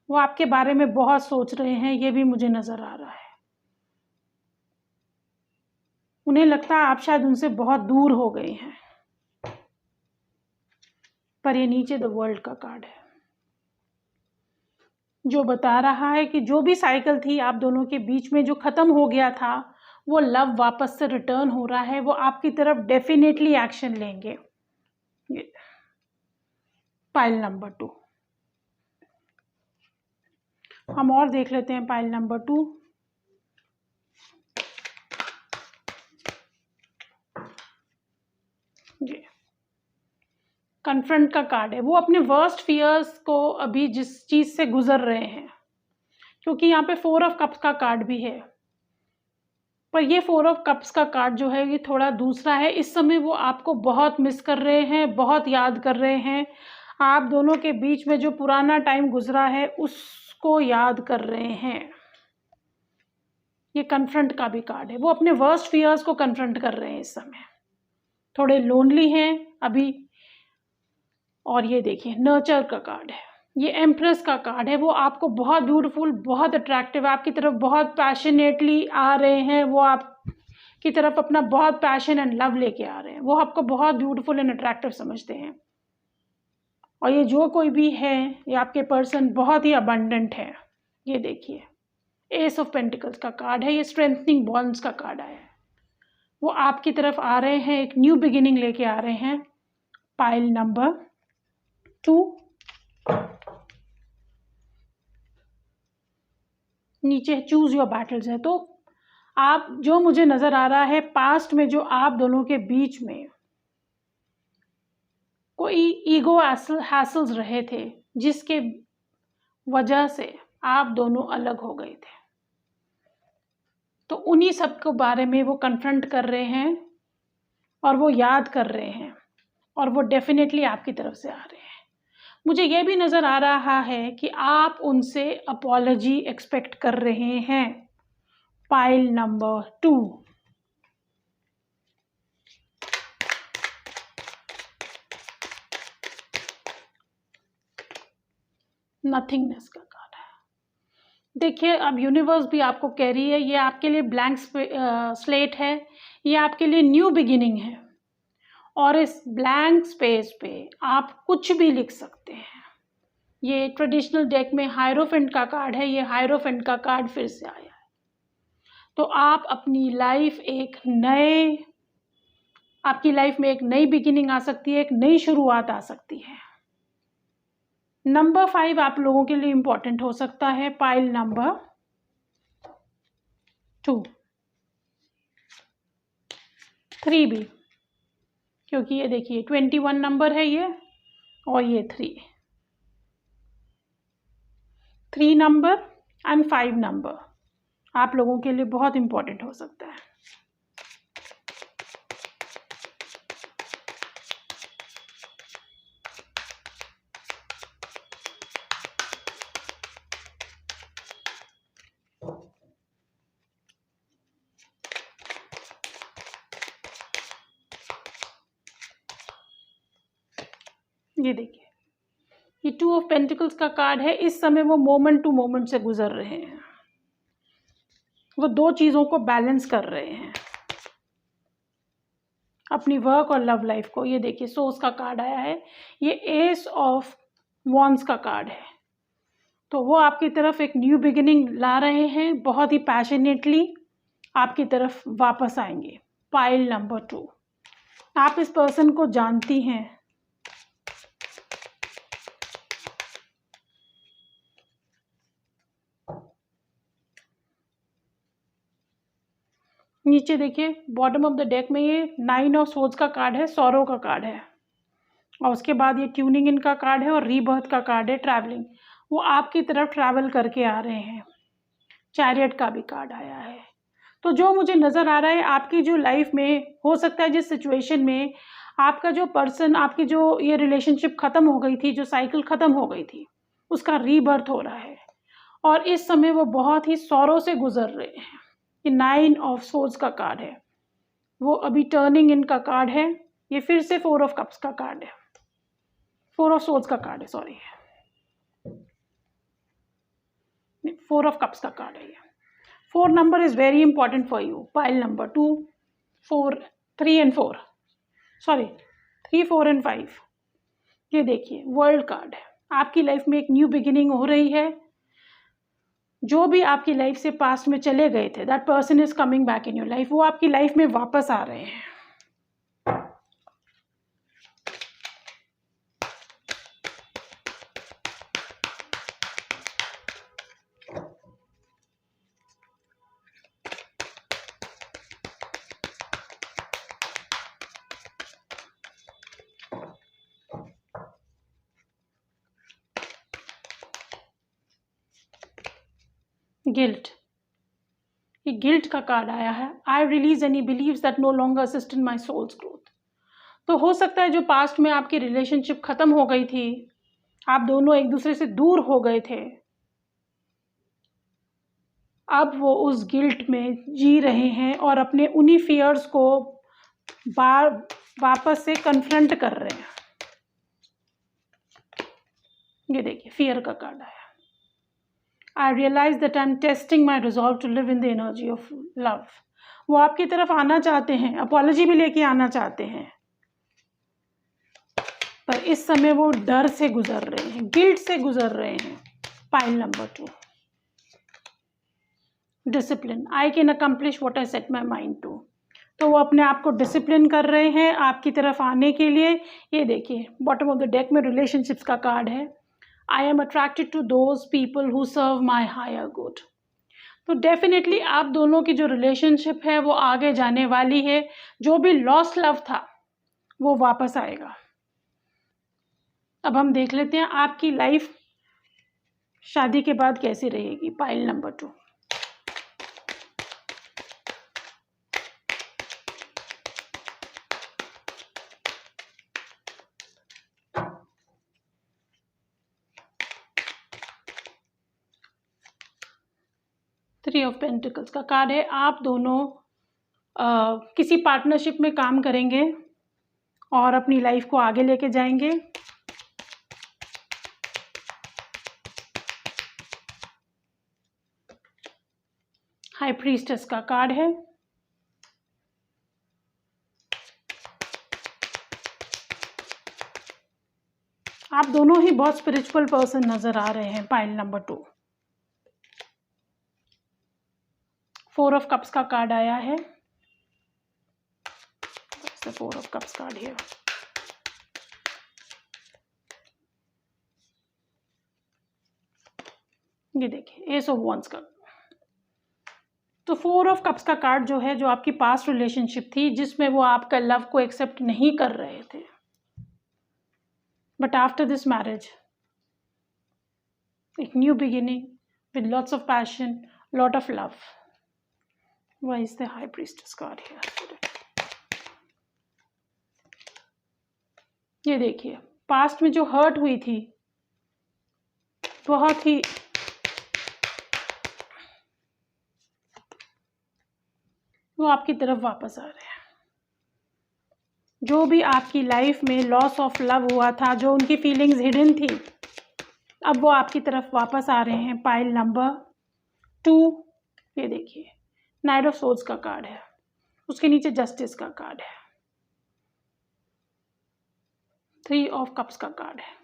वो आपके बारे में बहुत सोच रहे हैं, ये भी मुझे नजर आ रहा है। उन्हें लगता है आप शायद उनसे बहुत दूर हो गए हैं। पर ये नीचे द वर्ल्ड का कार्ड है, जो बता रहा है कि जो भी साइकिल थी आप दोनों के बीच में जो खत्म हो गया था, वो लव वापस से रिटर्न हो रहा है, वो आपकी तरफ डेफिनेटली एक्शन लेंगे। पाइल नंबर 2 हम और देख लेते हैं। पाइल नंबर 2, जी कन्फ्रंट का कार्ड है। वो अपने वर्स्ट फियर्स को अभी जिस चीज से गुजर रहे हैं, क्योंकि यहाँ पे फोर ऑफ कप्स का कार्ड भी है, पर ये फोर ऑफ कप्स का कार्ड जो है ये थोड़ा दूसरा है। इस समय वो आपको बहुत मिस कर रहे हैं, बहुत याद कर रहे हैं। आप दोनों के बीच में जो पुराना टाइम गुजरा है उसको याद कर रहे हैं। ये कन्फ्रंट का भी कार्ड है, वो अपने वर्स्ट फियर्स को कन्फ्रंट कर रहे हैं इस समय, थोड़े लोनली हैं अभी। और ये देखिए नर्चर का कार्ड है, ये एम्प्रेस का कार्ड है। वो आपको बहुत ब्यूटीफुल, बहुत अट्रैक्टिव, आपकी तरफ बहुत पैशनेटली आ रहे हैं, वो आपकी तरफ अपना बहुत पैशन एंड लव लेके आ रहे हैं, वो आपको बहुत ब्यूटीफुल एंड अट्रैक्टिव समझते हैं। और ये जो कोई भी है, ये आपके पर्सन बहुत ही अबंडेंट है। ये देखिए एस ऑफ पेंटिकल्स का कार्ड है, ये स्ट्रेंथनिंग बॉन्ड्स का कार्ड आया है। वो आपकी तरफ आ रहे हैं, एक न्यू बिगिनिंग लेके आ रहे हैं। पाइल नंबर 2, नीचे चूज योर बैटल्स है। तो आप, जो मुझे नजर आ रहा है, पास्ट में जो आप दोनों के बीच में कोई ईगो हैसल्स रहे थे, जिसके वजह से आप दोनों अलग हो गए थे, तो उन्हीं सब के बारे में वो कन्फ्रंट कर रहे हैं और वो याद कर रहे हैं, और वो डेफिनेटली आपकी तरफ से आ रहे हैं। मुझे ये भी नज़र आ रहा है कि आप उनसे अपॉलजी एक्सपेक्ट कर रहे हैं। पाइल नंबर 2, नथिंगनेस का कार्ड है। देखिए अब यूनिवर्स भी आपको कह रही है, ये आपके लिए ब्लैंक स्लेट है, ये आपके लिए न्यू बिगिनिंग है, और इस ब्लैंक स्पेस पे आप कुछ भी लिख सकते हैं। ये ट्रेडिशनल डेक में हायरोफेंट का कार्ड है, ये हायरोफेंट का कार्ड फिर से आया है। तो आप अपनी लाइफ आपकी लाइफ में एक नई बिगिनिंग आ सकती है, एक नई शुरुआत आ सकती है। नंबर 5 आप लोगों के लिए इंपॉर्टेंट हो सकता है। पाइल नंबर 2, 3 भी, क्योंकि ये देखिए 21 नंबर है ये, और ये 3 नंबर एंड 5 नंबर आप लोगों के लिए बहुत इंपॉर्टेंट हो सकता है। ये देखिए, ये 2 ऑफ पेंटिकल्स का कार्ड है। इस समय वो मोमेंट टू मोमेंट से गुजर रहे हैं, वो 2 चीज़ों को बैलेंस कर रहे हैं, अपनी वर्क और लव लाइफ को। ये देखिए, सोर्स का कार्ड आया है, ये एस ऑफ वॉन्ड्स का कार्ड है। तो वो आपकी तरफ एक न्यू बिगिनिंग ला रहे हैं, बहुत ही पैशनेटली आपकी तरफ वापस आएंगे। पाइल नंबर 2, आप इस पर्सन को जानती हैं, नीचे देखिए बॉटम ऑफ द डेक में ये 9 ऑफ सोर्ड्स का कार्ड है, सॉरो का कार्ड है, और उसके बाद ये ट्यूनिंग इन का कार्ड है और रीबर्थ का कार्ड है, ट्रैवलिंग। वो आपकी तरफ ट्रैवल करके आ रहे हैं। चैरियट का भी कार्ड आया है। तो जो मुझे नज़र आ रहा है, आपकी जो लाइफ में हो सकता है, जिस सिचुएशन में आपका जो पर्सन, आपकी जो ये रिलेशनशिप ख़त्म हो गई थी, जो साइकिल ख़त्म हो गई थी, उसका रीबर्थ हो रहा है और इस समय वो बहुत ही सौरों से गुजर रहे हैं। ये 9 ऑफ सोर्ड्स का कार्ड है, वो अभी टर्निंग इन का कार्ड है। ये फिर से 4 ऑफ कप्स का कार्ड है, 4 ऑफ सोर्ड्स का कार्ड है, सॉरी, 4 ऑफ कप्स का कार्ड है। ये 4 number is very important for you. Pile number 2, 4, 3 and 4, sorry 3, 4 and 5। ये देखिए वर्ल्ड कार्ड है। आपकी लाइफ में एक न्यू बिगिनिंग हो रही है। जो भी आपकी लाइफ से पास्ट में चले गए थे, that person is coming back in your life, वो आपकी लाइफ में वापस आ रहे हैं। गिल्ट, ये गिल्ट का कार्ड आया है। I release any beliefs that no longer assist in my soul's growth. तो हो सकता है जो पास्ट में आपकी रिलेशनशिप खत्म हो गई थी, आप दोनों एक दूसरे से दूर हो गए थे, अब वो उस गिल्ट में जी रहे हैं और अपने उन्हीं फियर्स को वापस से कन्फ्रंट कर रहे हैं। ये देखिए फियर का कार्ड आया। I realise that I am testing my resolve to live in the energy of love. वो आपकी तरफ आना चाहते हैं, अपॉलॉजी भी लेके आना चाहते हैं, पर इस समय वो डर से गुजर रहे हैं, गिल्ट से गुजर रहे हैं। Pile number 2, discipline, I can accomplish what I set my mind to. तो वो अपने आप को डिसिप्लिन कर रहे हैं आपकी तरफ आने के लिए। ये देखिए बॉटम ऑफ द डेक में रिलेशनशिप्स का कार्ड है। I am attracted to those people who serve my higher good. तो डेफिनेटली आप दोनों की जो रिलेशनशिप है वो आगे जाने वाली है। जो भी लॉस्ट लव था वो वापस आएगा। अब हम देख लेते हैं आपकी लाइफ शादी के बाद कैसी रहेगी। Pile number 2, three of pentacles का कार्ड है। आप दोनों किसी पार्टनरशिप में काम करेंगे और अपनी लाइफ को आगे लेके जाएंगे। हाई प्रीस्टेस का कार्ड है। आप दोनों ही बहुत स्पिरिचुअल पर्सन नजर आ रहे हैं। पाइल नंबर 2, 4 ऑफ कप्स का कार्ड आया है। 4 ऑफ कप्स कार्ड है। ये देखिए एस ऑफ वॉन्ड्स का। तो 4 ऑफ कप्स का कार्ड जो है, जो आपकी पास्ट रिलेशनशिप थी जिसमें वो आपका लव को एक्सेप्ट नहीं कर रहे थे, बट आफ्टर दिस मैरिज एक new beginning with lots of passion, lot of love. Why is the high priestess card here? ये देखिए पास्ट में जो हर्ट हुई थी, बहुत ही वो आपकी तरफ वापस आ रहे हैं। जो भी आपकी लाइफ में लॉस ऑफ लव हुआ था, जो उनकी फीलिंग्स हिडन थी, अब वो आपकी तरफ वापस आ रहे हैं। पाइल नंबर 2, ये देखिए नाइट ऑफ सोर्ड्स का कार्ड है, उसके नीचे जस्टिस का कार्ड है, 3 ऑफ कप्स का कार्ड है।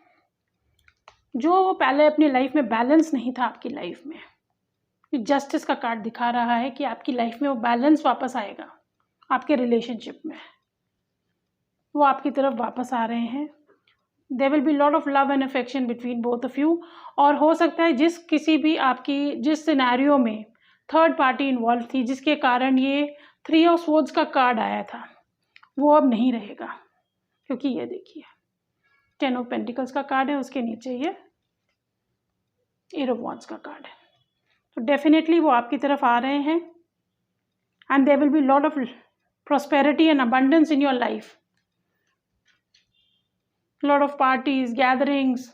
जो वो पहले अपनी लाइफ में बैलेंस नहीं था आपकी लाइफ में, जस्टिस का कार्ड दिखा रहा है कि आपकी लाइफ में वो बैलेंस वापस आएगा। आपके रिलेशनशिप में वो आपकी तरफ वापस आ रहे हैं। There will be lot of love and affection between both of you. और हो सकता है जिस सिनेरियो में थर्ड पार्टी इन्वॉल्व थी, जिसके कारण ये 3 ऑफ स्वॉर्ड्स का कार्ड आया था, वो अब नहीं रहेगा। क्योंकि ये देखिए 10 ऑफ पेंटिकल्स का कार्ड है, उसके नीचे ये 8 ऑफ वॉन्ड्स का कार्ड है। तो डेफिनेटली वो आपकी तरफ आ रहे हैं and there will be lot of prosperity and abundance in your life. Lot of parties, gatherings.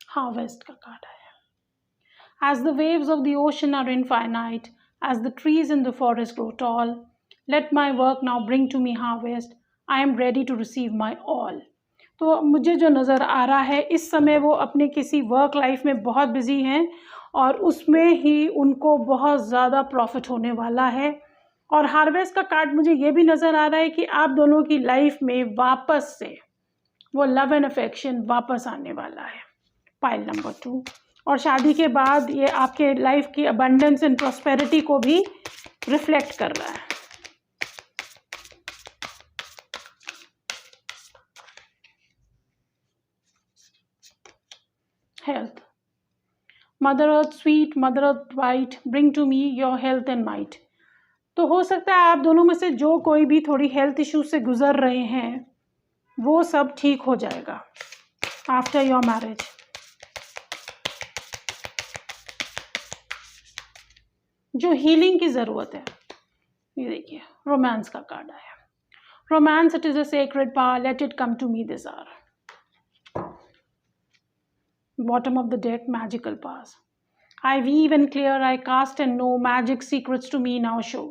Harvest का कार्ड है। As the waves of the ocean are infinite, as the trees in the forest grow tall, let my work now bring to me harvest. I am ready to receive my all. तो मुझे जो नज़र आ रहा है इस समय वो अपने किसी वर्क लाइफ में बहुत बिजी हैं और उसमें ही उनको बहुत ज़्यादा प्रॉफिट होने वाला है। और हार्वेस्ट का कार्ड मुझे ये भी नज़र आ रहा है कि आप दोनों की लाइफ में वापस से वो लव एंड अफेक्शन वापस आने वाला है। Pile number 2। और शादी के बाद ये आपके लाइफ की अबंडेंस एंड प्रॉस्पेरिटी को भी रिफ्लेक्ट कर रहा है। Health, mother earth sweet, mother earth white, bring to me your health and might. तो हो सकता है आप दोनों में से जो कोई भी थोड़ी हेल्थ इश्यूज से गुजर रहे हैं वो सब ठीक हो जाएगा आफ्टर योर मैरिज। जो हीलिंग की ज़रूरत है, ये देखिए रोमांस का कार्ड आया। Romance, it is a sacred power, let it come to me this hour. Bottom of the deck, magical pass. I weave and clear, I cast and know, magic secrets to me now show.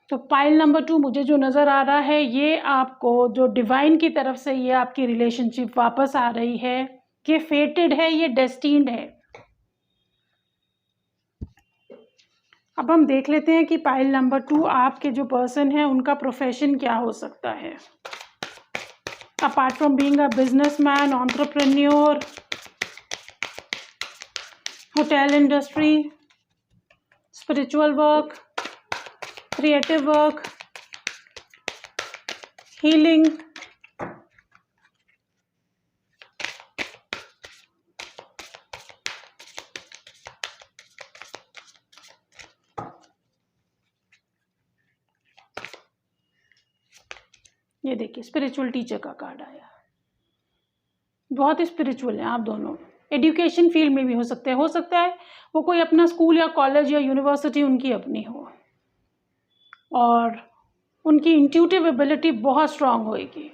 तो pile number 2 मुझे जो नज़र आ रहा है ये आपको जो divine की तरफ से ये आपकी रिलेशनशिप वापस आ रही है। ये फेटेड है, ये डेस्टिन्ड है। अब हम देख लेते हैं कि पाइल नंबर 2 आपके जो पर्सन है उनका प्रोफेशन क्या हो सकता है। Apart from being a businessman, entrepreneur, hotel industry, spiritual work, creative work, healing, ये देखिए स्पिरिचुअल टीचर का कार्ड आया। बहुत ही स्पिरिचुअल हैं आप दोनों। एजुकेशन फील्ड में भी हो सकता है वो कोई अपना स्कूल या कॉलेज या यूनिवर्सिटी उनकी अपनी हो और उनकी इंट्यूटिव एबिलिटी बहुत स्ट्रांग होएगी।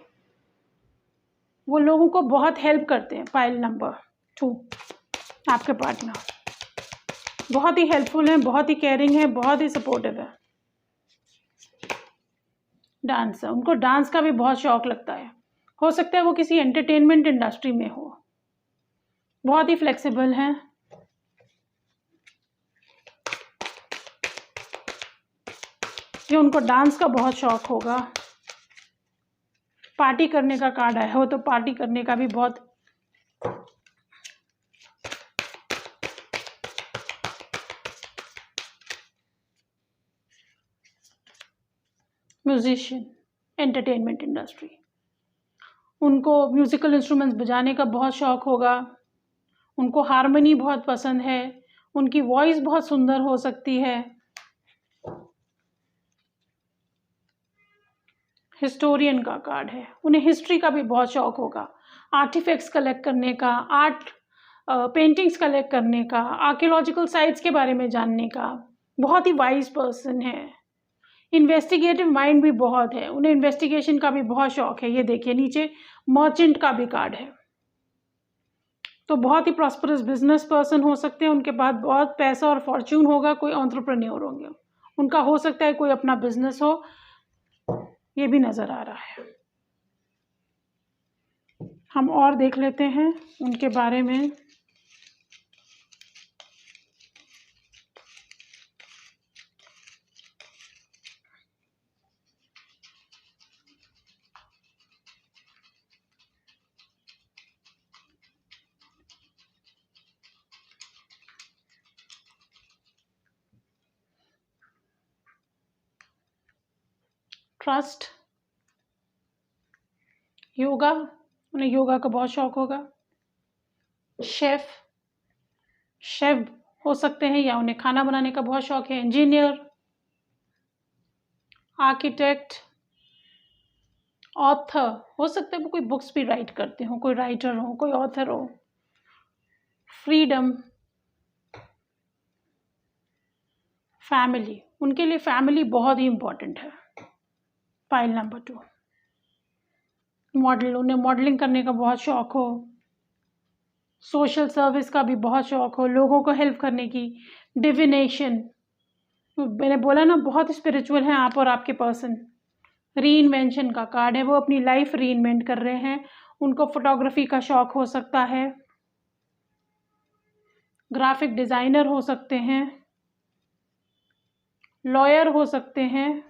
वो लोगों को बहुत हेल्प करते हैं। पाइल नंबर 2 आपके पार्टनर बहुत ही हेल्पफुल हैं, बहुत ही केयरिंग है, बहुत ही सपोर्टिव है। डांसर, उनको डांस का भी बहुत शौक लगता है। हो सकता है वो किसी एंटरटेनमेंट इंडस्ट्री में हो। बहुत ही फ्लेक्सिबल हैं। ये उनको डांस का बहुत शौक होगा। पार्टी करने का कार्ड आया हो तो पार्टी करने का भी बहुत। म्यूजिशियन, एंटरटेनमेंट इंडस्ट्री, उनको म्यूज़िकल इंस्ट्रूमेंट्स बजाने का बहुत शौक होगा। उनको हारमोनी बहुत पसंद है, उनकी वॉइस बहुत सुंदर हो सकती है। हिस्टोरियन का कार्ड है, उन्हें हिस्ट्री का भी बहुत शौक होगा। आर्टिफैक्ट्स कलेक्ट करने का, पेंटिंग्स कलेक्ट करने का, आर्कियोलॉजिकल साइट्स के बारे में जानने का, बहुत ही वाइज पर्सन है, इन्वेस्टिगेटिव माइंड भी बहुत है, उन्हें इन्वेस्टिगेशन का भी बहुत शौक है। ये देखिए नीचे मर्चेंट का भी कार्ड है, तो बहुत ही प्रॉस्परस बिजनेस पर्सन हो सकते हैं, उनके पास बहुत पैसा और फॉर्च्यून होगा, कोई एंटरप्रेन्योर होंगे, उनका हो सकता है कोई अपना बिजनेस हो, ये भी नज़र आ रहा है। हम और देख लेते हैं उनके बारे में। ट्रस्ट, योगा, उन्हें योगा का बहुत शौक होगा। शेफ हो सकते हैं या उन्हें खाना बनाने का बहुत शौक है। इंजीनियर, आर्किटेक्ट, ऑथर, हो सकता है वो कोई बुक्स भी राइट करते हो, कोई राइटर हो, कोई ऑथर हो। फ्रीडम, फैमिली, उनके लिए फैमिली बहुत ही इम्पोर्टेंट है। पाइल नंबर 2, मॉडल, उन्हें मॉडलिंग करने का बहुत शौक हो, सोशल सर्विस का भी बहुत शौक हो, लोगों को हेल्प करने की। डिविनेशन, मैंने बोला ना बहुत स्पिरिचुअल हैं आप और आपके पर्सन। रीइन्वेंशन का कार्ड है, वो अपनी लाइफ रीइन्वेंट कर रहे हैं, उनको फोटोग्राफी का शौक हो सकता है। ग्राफिक डिज़ाइनर हो सकते हैं, लॉयर हो सकते हैं,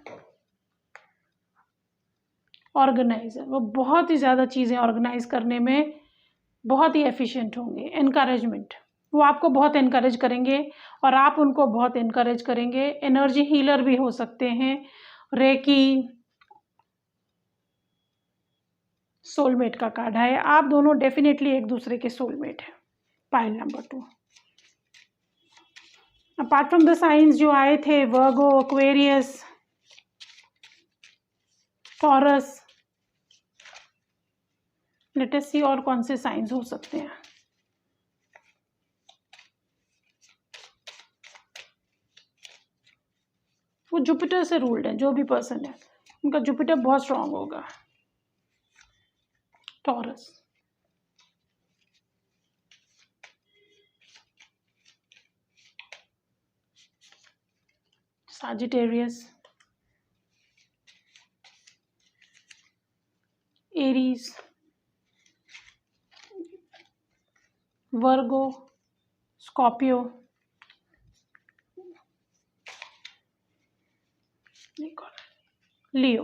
ऑर्गेनाइजर, वो बहुत ही ज़्यादा चीज़ें ऑर्गेनाइज करने में बहुत ही एफिशिएंट होंगे। एनकरेजमेंट, वो आपको बहुत एनकरेज करेंगे और आप उनको बहुत एनकरेज करेंगे। एनर्जी हीलर भी हो सकते हैं। रेकी, सोलमेट का कार्ड है, आप दोनों डेफिनेटली एक दूसरे के सोलमेट हैं। Pile number 2, apart from the science जो आए थे, वर्गो, एक्वेरियस, टॉरस, लेट अस सी और कौन से साइंस हो सकते हैं। वो जुपिटर से रूल्ड है, जो भी पर्सन है उनका जुपिटर बहुत स्ट्रांग होगा। टॉरस, साजिटेरियस, एरीज, वर्गो, स्कॉर्पियो, लियो।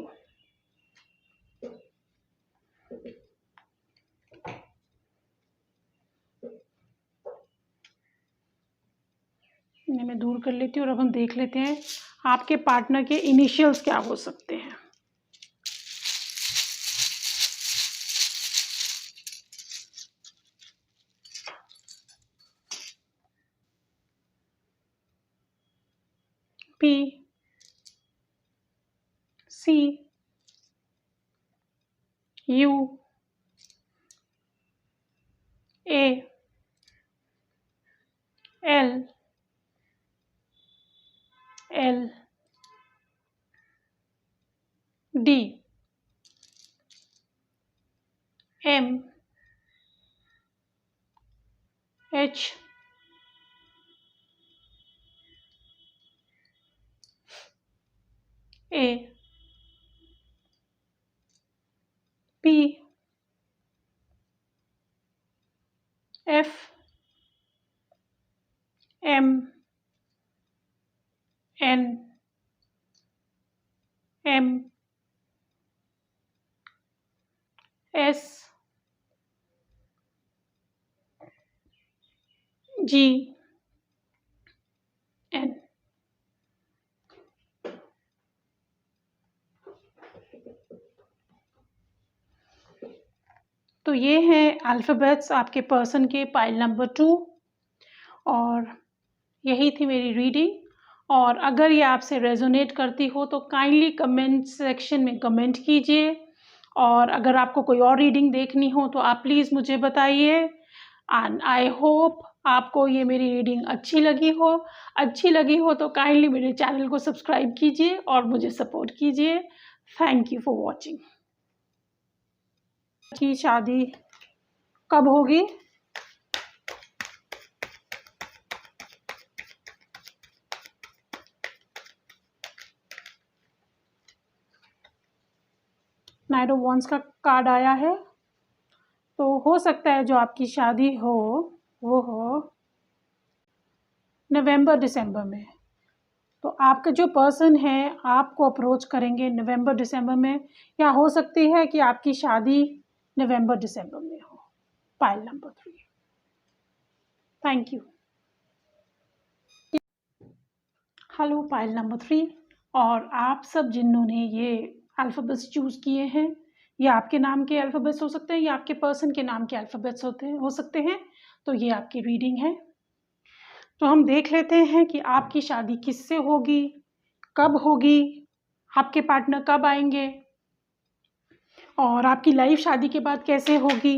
इन्हें मैं दूर कर लेती हूँ और अब हम देख लेते हैं आपके पार्टनर के इनिशियल्स क्या हो सकते हैं। P, C, U, A, L, L, D, M, H, A, P, F, M, N, M, S, G, N। तो ये हैं अल्फ़ाबेट्स आपके पर्सन के पाइल नंबर 2 और यही थी मेरी रीडिंग। और अगर ये आपसे रेजोनेट करती हो तो काइंडली कमेंट सेक्शन में कमेंट कीजिए और अगर आपको कोई और रीडिंग देखनी हो तो आप प्लीज़ मुझे बताइए। एंड आई होप आपको ये मेरी रीडिंग अच्छी लगी हो तो काइंडली मेरे चैनल को सब्सक्राइब कीजिए और मुझे सपोर्ट कीजिए। Thank you for watching. की शादी कब होगी? नाइट ऑफ वॉन्ड्स का कार्ड आया है, तो हो सकता है जो आपकी शादी हो वो हो नवंबर दिसंबर में। तो आपका जो पर्सन है आपको अप्रोच करेंगे नवंबर दिसंबर में, या हो सकती है कि आपकी शादी नवंबर दिसंबर में हो। Pile number 3। Thank you. Hello pile number 3 और आप सब जिन्होंने ये अल्फ़ाबेट्स चूज़ किए हैं, ये आपके नाम के अल्फ़ाबेट्स हो सकते हैं या आपके पर्सन के नाम के अल्फ़ाबेट्स हो सकते हैं। तो ये आपकी रीडिंग है। तो हम देख लेते हैं कि आपकी शादी किससे होगी, कब होगी, आपके पार्टनर कब आएंगे और आपकी लाइफ शादी के बाद कैसे होगी।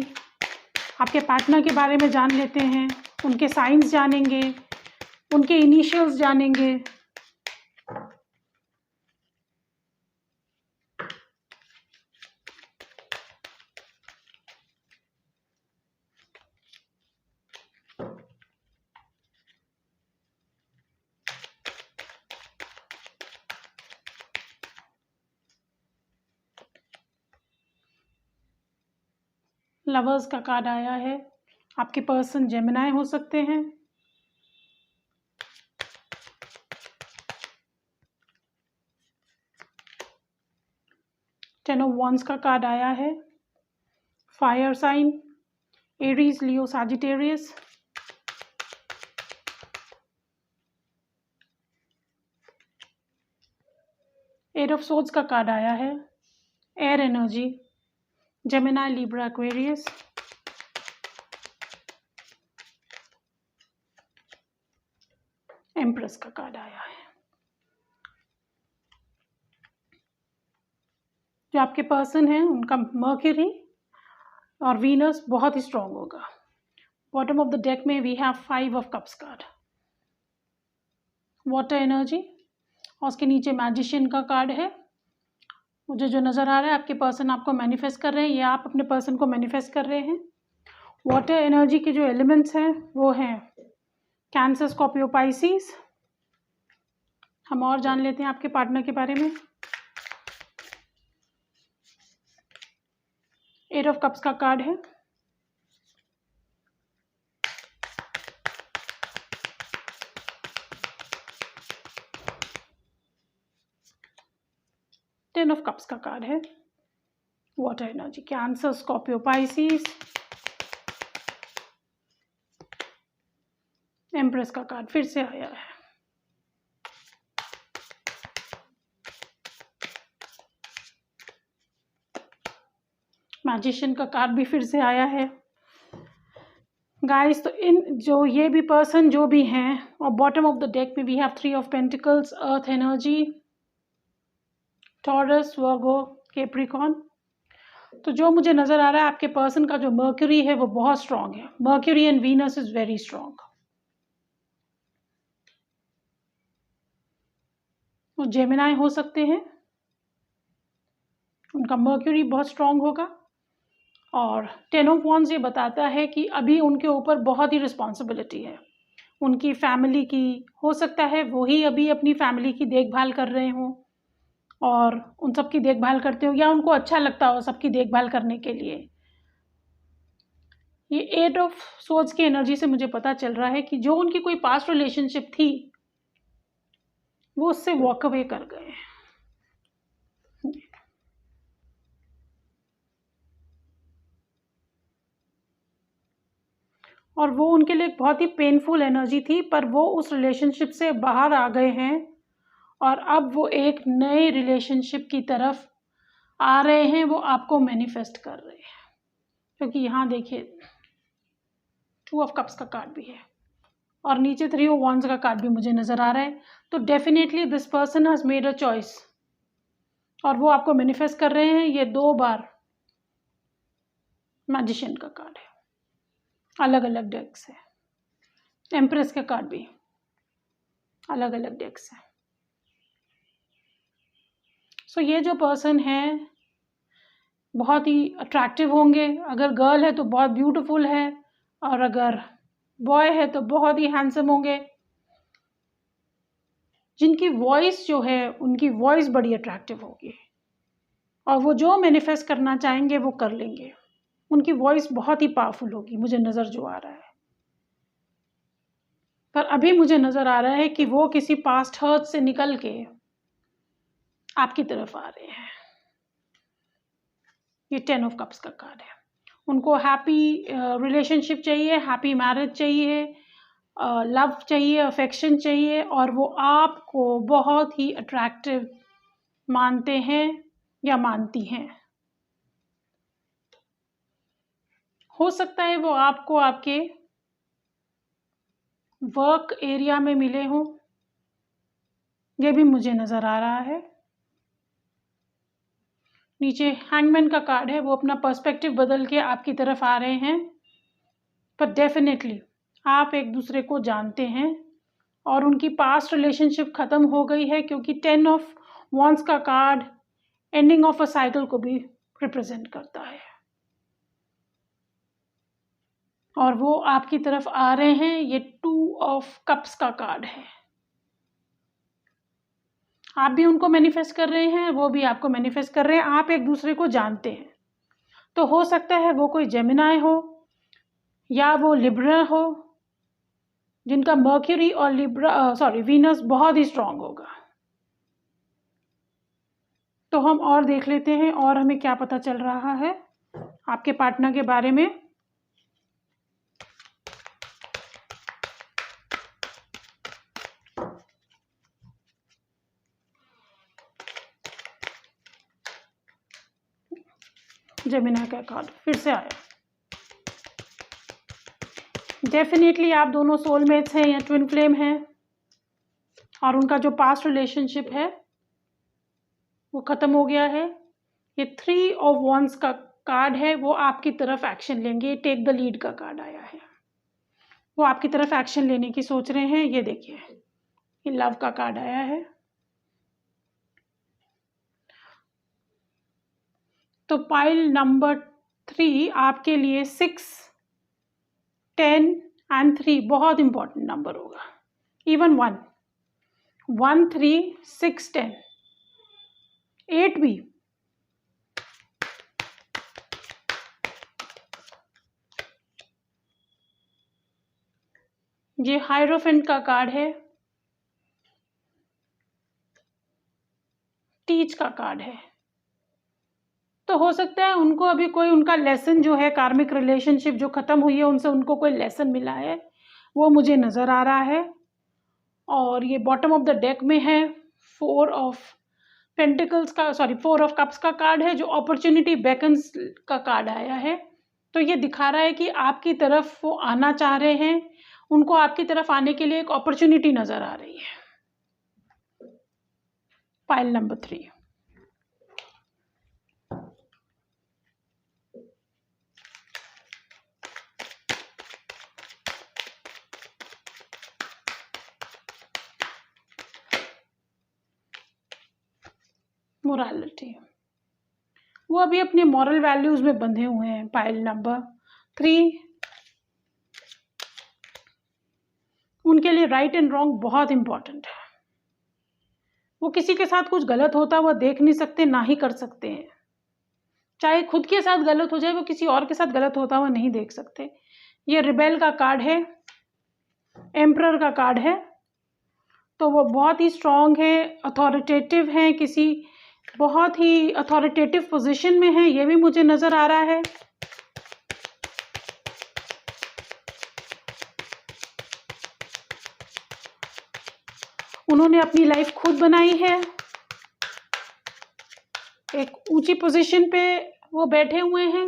आपके पार्टनर के बारे में जान लेते हैं, उनके साइंस जानेंगे, उनके इनिशियल्स जानेंगे। लवर्स का कार्ड आया है। आपके पर्सन जेमिनाई हो सकते हैं। टेन ऑफ वॉन्ड्स का कार्ड आया है। Fire sign, Aries, Leo, Sagittarius. Eight of swords का कार्ड आया है। Air energy, Gemini, Libra, Aquarius. Empress का कार्ड आया है। जो आपके पर्सन हैं उनका मर्क्यूरी और वीनस बहुत ही स्ट्रांग होगा। बॉटम ऑफ द डेक में we have 5 of cups card, water energy, और उसके नीचे मैजिशियन का कार्ड है। मुझे जो नज़र आ रहा है आपके पर्सन आपको मैनिफेस्ट कर रहे हैं या आप अपने पर्सन को मैनिफेस्ट कर रहे हैं। वाटर एनर्जी के जो एलिमेंट्स हैं वो हैं कैंसर, स्कॉर्पियो, पाइसिस। हम और जान लेते हैं आपके पार्टनर के बारे में। 8 ऑफ कप्स का कार्ड है। टेन ऑफ कप्स का कार्ड है। Water energy, cancer, Scorpio, Pisces. Empress का कार्ड फिर से आया है। मैजिशियन का कार्ड भी फिर से आया है। गाइस, तो इन जो ये भी पर्सन जो भी हैं, और बॉटम ऑफ द डेक में we have 3 of pentacles, earth energy, Taurus, Virgo, Capricorn. तो जो मुझे नज़र आ रहा है आपके पर्सन का जो मर्क्यूरी है वो बहुत स्ट्रांग है। Mercury and Venus is very strong. वो जेमिनाई हो सकते हैं, उनका मर्क्यूरी बहुत स्ट्रांग होगा। और 10 ऑफ वॉन्ड्स ये बताता है कि अभी उनके ऊपर बहुत ही रिस्पॉन्सिबिलिटी है उनकी फैमिली की। हो सकता है वही अभी अपनी फैमिली की देखभाल कर रहे हों और उन सब की देखभाल करते हो, या उनको अच्छा लगता हो सबकी देखभाल करने के लिए। ये 8 ऑफ सोर्ड्स की एनर्जी से मुझे पता चल रहा है कि जो उनकी कोई पास्ट रिलेशनशिप थी वो उससे वॉक अवे कर गए। और वो उनके लिए बहुत ही पेनफुल एनर्जी थी, पर वो उस रिलेशनशिप से बाहर आ गए हैं और अब वो एक नए रिलेशनशिप की तरफ आ रहे हैं। वो आपको मैनिफेस्ट कर रहे हैं, क्योंकि यहाँ देखिए 2 ऑफ कप्स का कार्ड भी है और नीचे 3 ऑफ वॉन्ड्स का कार्ड भी मुझे नज़र आ रहा है। तो definitely this person has made a choice और वो आपको मैनिफेस्ट कर रहे हैं। ये 2 बार मैजिशियन का कार्ड है, अलग अलग डेक से। एम्प्रेस के कार्ड भी अलग अलग डेक्स हैं। सो ये जो पर्सन है बहुत ही अट्रैक्टिव होंगे। अगर गर्ल है तो बहुत ब्यूटीफुल है, और अगर बॉय है तो बहुत ही हैंडसम होंगे। जिनकी वॉइस जो है, उनकी वॉइस बड़ी अट्रैक्टिव होगी, और वो जो मैनिफेस्ट करना चाहेंगे वो कर लेंगे। उनकी वॉइस बहुत ही पावरफुल होगी, मुझे नज़र जो आ रहा है। पर अभी मुझे नज़र आ रहा है कि वो किसी पास्ट हर्ट से निकल के आपकी तरफ आ रहे हैं। ये 10 ऑफ कप्स का कार्ड है। उनको हैप्पी रिलेशनशिप चाहिए, हैप्पी मैरिज चाहिए, लव चाहिए, अफेक्शन चाहिए, और वो आपको बहुत ही अट्रैक्टिव मानते हैं या मानती हैं। हो सकता है वो आपको आपके वर्क एरिया में मिले हों, ये भी मुझे नज़र आ रहा है। नीचे हैंगमैन का कार्ड है, वो अपना पर्सपेक्टिव बदल के आपकी तरफ आ रहे हैं। पर डेफिनेटली आप एक दूसरे को जानते हैं, और उनकी पास्ट रिलेशनशिप ख़त्म हो गई है, क्योंकि 10 ऑफ वॉन्ड्स का card ending of a cycle को भी रिप्रेजेंट करता है। और वो आपकी तरफ आ रहे हैं। ये 2 ऑफ कप्स का कार्ड है। आप भी उनको मैनिफेस्ट कर रहे हैं, वो भी आपको मैनिफेस्ट कर रहे हैं। आप एक दूसरे को जानते हैं। तो हो सकता है वो कोई जेमिनाई हो या वो लिब्रा हो, जिनका मर्क्यूरी और वीनस बहुत ही स्ट्रांग होगा। तो हम और देख लेते हैं और हमें क्या पता चल रहा है आपके पार्टनर के बारे में। जेमिनी का कार्ड फिर से आया। डेफिनेटली आप दोनों सोलमेट्स हैं या ट्विन फ्लेम हैं, और उनका जो पास्ट रिलेशनशिप है वो ख़त्म हो गया है। ये 3 ऑफ वॉन्ड्स का कार्ड है, वो आपकी तरफ एक्शन लेंगे। टेक द लीड का कार्ड आया है, वो आपकी तरफ एक्शन लेने की सोच रहे हैं। ये देखिए, ये लव का कार्ड आया है। तो पाइल नंबर 3 आपके लिए 6, 10 एंड 3 बहुत इंपॉर्टेंट नंबर होगा। इवन 1, 3, 6, 10, 8 भी। ये हायरोफेंट का कार्ड है, टीच का कार्ड है। तो हो सकता है उनको अभी कोई उनका लेसन जो है, कार्मिक रिलेशनशिप जो ख़त्म हुई है उनसे उनको कोई लेसन मिला है, वो मुझे नज़र आ रहा है। और ये बॉटम ऑफ द डेक में है 4 ऑफ कप्स का कार्ड है, जो अपॉर्चुनिटी बेकन्स का कार्ड आया है। तो ये दिखा रहा है कि आपकी तरफ वो आना चाह रहे हैं, उनको आपकी तरफ आने के लिए एक अपॉर्चुनिटी नज़र आ रही है। Pile number 3। मोरालिटी, वो अभी अपने मॉरल वैल्यूज में बंधे हुए हैं। पाइल नंबर 3, उनके लिए राइट एंड रॉन्ग बहुत इंपॉर्टेंट है। वो किसी के साथ कुछ गलत होता वो देख नहीं सकते, ना ही कर सकते हैं। चाहे खुद के साथ गलत हो जाए, वो किसी और के साथ गलत होता हुआ नहीं देख सकते। ये रिबेल का कार्ड है, एम्परर का कार्ड है। तो वो बहुत ही स्ट्रांग है, अथॉरिटेटिव है, किसी बहुत ही अथॉरिटेटिव पोजीशन में है, ये भी मुझे नज़र आ रहा है। उन्होंने अपनी लाइफ खुद बनाई है, एक ऊंची पोजीशन पे वो बैठे हुए हैं।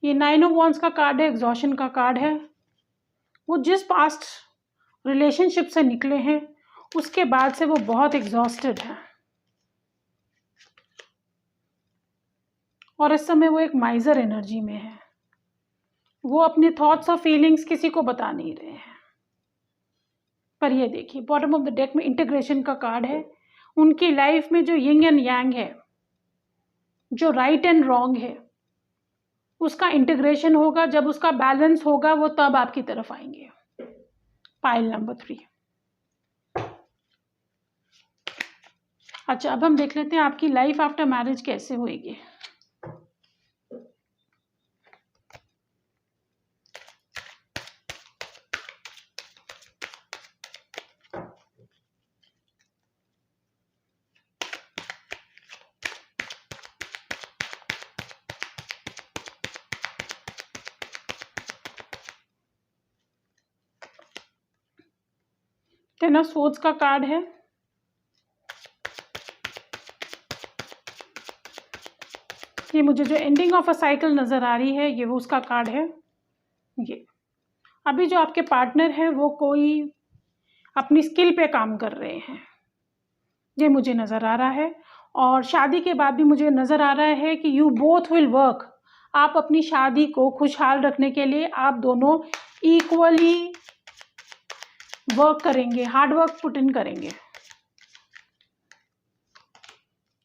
ये 9 ऑफ वॉन्ड्स का कार्ड है, एग्जॉशन का कार्ड है। वो जिस पास्ट रिलेशनशिप से निकले हैं उसके बाद से वो बहुत एग्जॉस्टेड है, और इस समय वो एक माइजर एनर्जी में है। वो अपने थॉट्स और फीलिंग्स किसी को बता नहीं रहे हैं। पर ये देखिए बॉटम ऑफ द डेक में इंटीग्रेशन का कार्ड है। उनकी लाइफ में जो यिंग एंड यांग है, जो राइट एंड रॉन्ग है, उसका इंटीग्रेशन होगा। जब उसका बैलेंस होगा वो तब आपकी तरफ आएंगे। Pile number 3। अच्छा, अब हम देख लेते हैं आपकी लाइफ आफ्टर मैरिज कैसे होएगी। टेन ऑफ सोर्ड्स का कार्ड है। ये मुझे जो एंडिंग ऑफ अ साइकिल नज़र आ रही है, ये वो उसका कार्ड है। ये अभी जो आपके पार्टनर हैं वो कोई अपनी स्किल पे काम कर रहे हैं, ये मुझे नज़र आ रहा है। और शादी के बाद भी मुझे नज़र आ रहा है कि यू बोथ विल वर्क। आप अपनी शादी को खुशहाल रखने के लिए आप दोनों इक्वली वर्क करेंगे, हार्ड वर्क पुट इन करेंगे।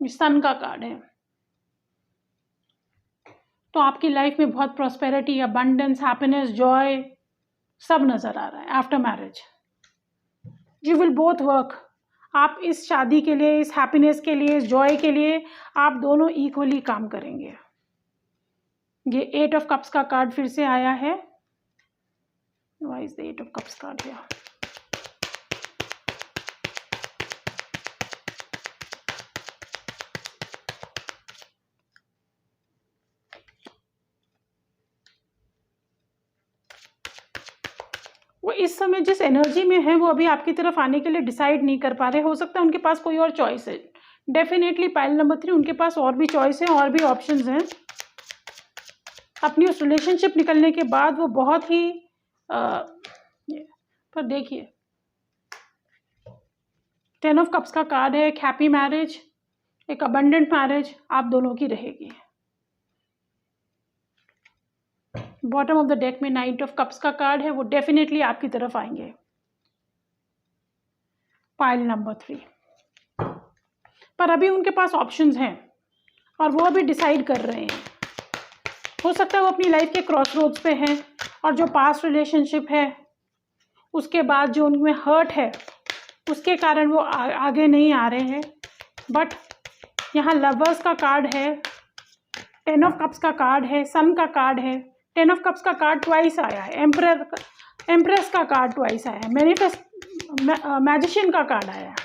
सन का कार्ड है। तो आपकी लाइफ में बहुत प्रॉस्पेरिटी, अबंडेंस, हैप्पीनेस, जॉय सब नज़र आ रहा है after marriage. You will both work. आप इस शादी के लिए, इस हैप्पीनेस के लिए, इस जॉय के लिए आप दोनों इक्वली काम करेंगे। ये 8 ऑफ कप्स का कार्ड फिर से आया है। Why is the 8 of cups card here? वो इस समय जिस एनर्जी में है वो अभी आपकी तरफ आने के लिए डिसाइड नहीं कर पा रहे। हो सकता है उनके पास कोई और चॉइस है। डेफिनेटली पाइल नंबर 3, उनके पास और भी चॉइस है, और भी ऑप्शंस हैं। अपनी उस रिलेशनशिप निकलने के बाद वो बहुत ही पर देखिए 10 ऑफ कप्स का कार्ड है। एक हैप्पी मैरिज, एक अबंडेंट मैरिज आप दोनों की रहेगी। बॉटम ऑफ द डेक में 9 ऑफ कप्स का कार्ड है। वो डेफिनेटली आपकी तरफ आएंगे। Pile number 3। पर अभी उनके पास ऑप्शंस हैं और वो अभी डिसाइड कर रहे हैं। हो सकता है वो अपनी लाइफ के क्रॉस रोड्स पे हैं और जो पास्ट रिलेशनशिप है उसके बाद जो उनमें हर्ट है उसके कारण वो आगे नहीं आ रहे हैं। बट यहाँ लवर्स का कार्ड है, 10 ऑफ कप्स का कार्ड है, सन का कार्ड है। 10 ऑफ कप्स का कार्ड ट्वाइस आया है। एम्प्रेस का कार्ड ट्वाइस आया है। मैजिशियन का कार्ड आया है।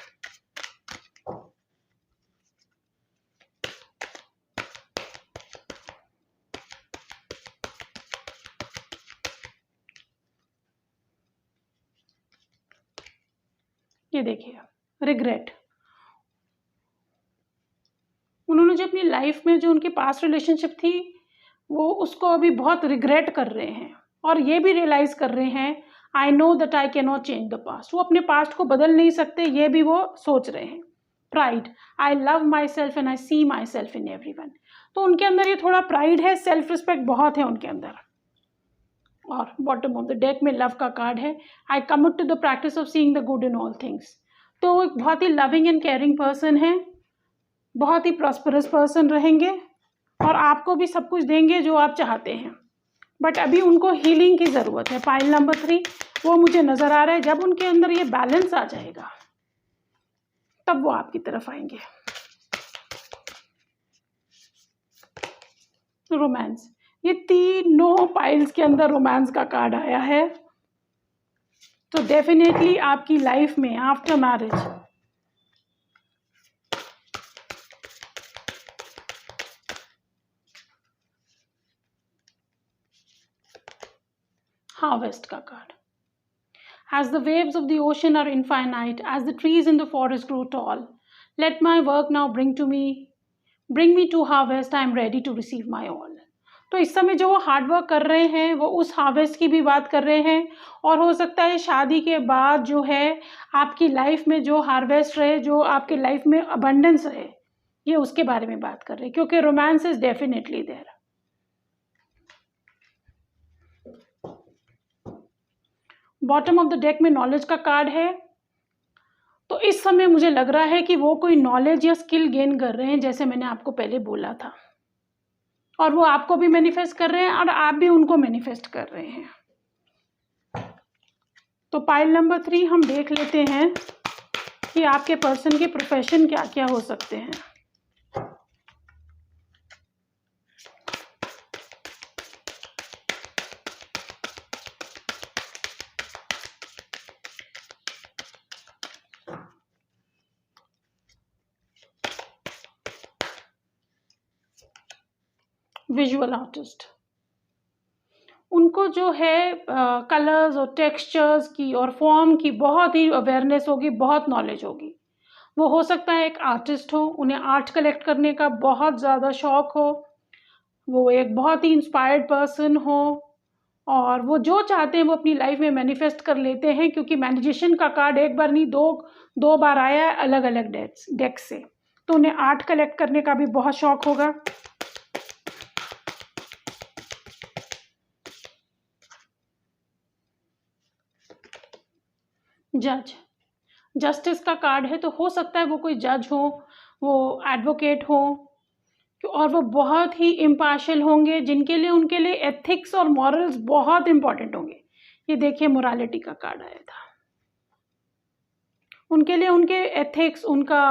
ये देखिए रिग्रेट। उन्होंने जो अपनी लाइफ में जो उनकी पास्ट रिलेशनशिप थी वो उसको अभी बहुत रिग्रेट कर रहे हैं और ये भी रियलाइज़ कर रहे हैं आई know that I can not change the past. वो अपने पास्ट को बदल नहीं सकते, ये भी वो सोच रहे हैं। Pride, I love myself and I see myself in everyone. तो उनके अंदर ये थोड़ा प्राइड है, सेल्फ रिस्पेक्ट बहुत है उनके अंदर। और बॉटम ऑफ द डेक में लव का कार्ड है। I commit to the practice of seeing the good in all things. तो एक बहुत ही लविंग एंड केयरिंग पर्सन है, बहुत ही प्रॉस्परस पर्सन रहेंगे और आपको भी सब कुछ देंगे जो आप चाहते हैं। बट अभी उनको हीलिंग की ज़रूरत है। पाइल नंबर 3 वो मुझे नज़र आ रहा है। जब उनके अंदर ये बैलेंस आ जाएगा तब वो आपकी तरफ आएंगे। रोमांस, ये तीनों पाइल्स के अंदर रोमांस का कार्ड आया है। तो डेफिनेटली आपकी लाइफ में आफ्टर मैरिज हार्वेस्ट का card. As the waves of the ocean are infinite, as the trees in the forest grow tall, let my work now bring me to harvest. I am ready to receive my all. तो इस समय जो वो hard work कर रहे हैं वो उस हार्वेस्ट की भी बात कर रहे हैं और हो सकता है शादी के बाद जो है आपकी लाइफ में जो हार्वेस्ट रहे, जो आपकी लाइफ में अबंडेंस रहे, ये उसके बारे में बात कर रहे हैं क्योंकि romance is definitely there. Bottom of the deck में नॉलेज का कार्ड है। तो इस समय मुझे लग रहा है कि वो कोई नॉलेज या स्किल गेन कर रहे हैं, जैसे मैंने आपको पहले बोला था, और वो आपको भी मैनिफेस्ट कर रहे हैं और आप भी उनको मैनिफेस्ट कर रहे हैं। तो पाइल नंबर 3 हम देख लेते हैं कि आपके पर्सन के प्रोफेशन क्या क्या हो सकते हैं। विजुअल आर्टिस्ट, उनको जो है कलर्स और टेक्सचर्स की और फॉर्म की बहुत ही अवेयरनेस होगी, बहुत नॉलेज होगी। वो हो सकता है एक आर्टिस्ट हो, उन्हें आर्ट कलेक्ट करने का बहुत ज़्यादा शौक हो, वो एक बहुत ही इंस्पायर्ड पर्सन हो, और वो जो चाहते हैं वो अपनी लाइफ में मैनिफेस्ट कर लेते हैं, क्योंकि मैनिफेस्टेशन का कार्ड एक बार नहीं दो बार आया है अलग अलग डेक से। तो उन्हें आर्ट कलेक्ट करने का भी बहुत शौक होगा। जज, जस्टिस का कार्ड है, तो हो सकता है वो कोई जज हो, वो एडवोकेट हो, और वो बहुत ही इम्पार्शियल होंगे, जिनके लिए उनके लिए एथिक्स और मॉरल्स बहुत इंपॉर्टेंट होंगे। ये देखिए मोरालिटी का कार्ड आया था। उनके लिए उनके एथिक्स, उनका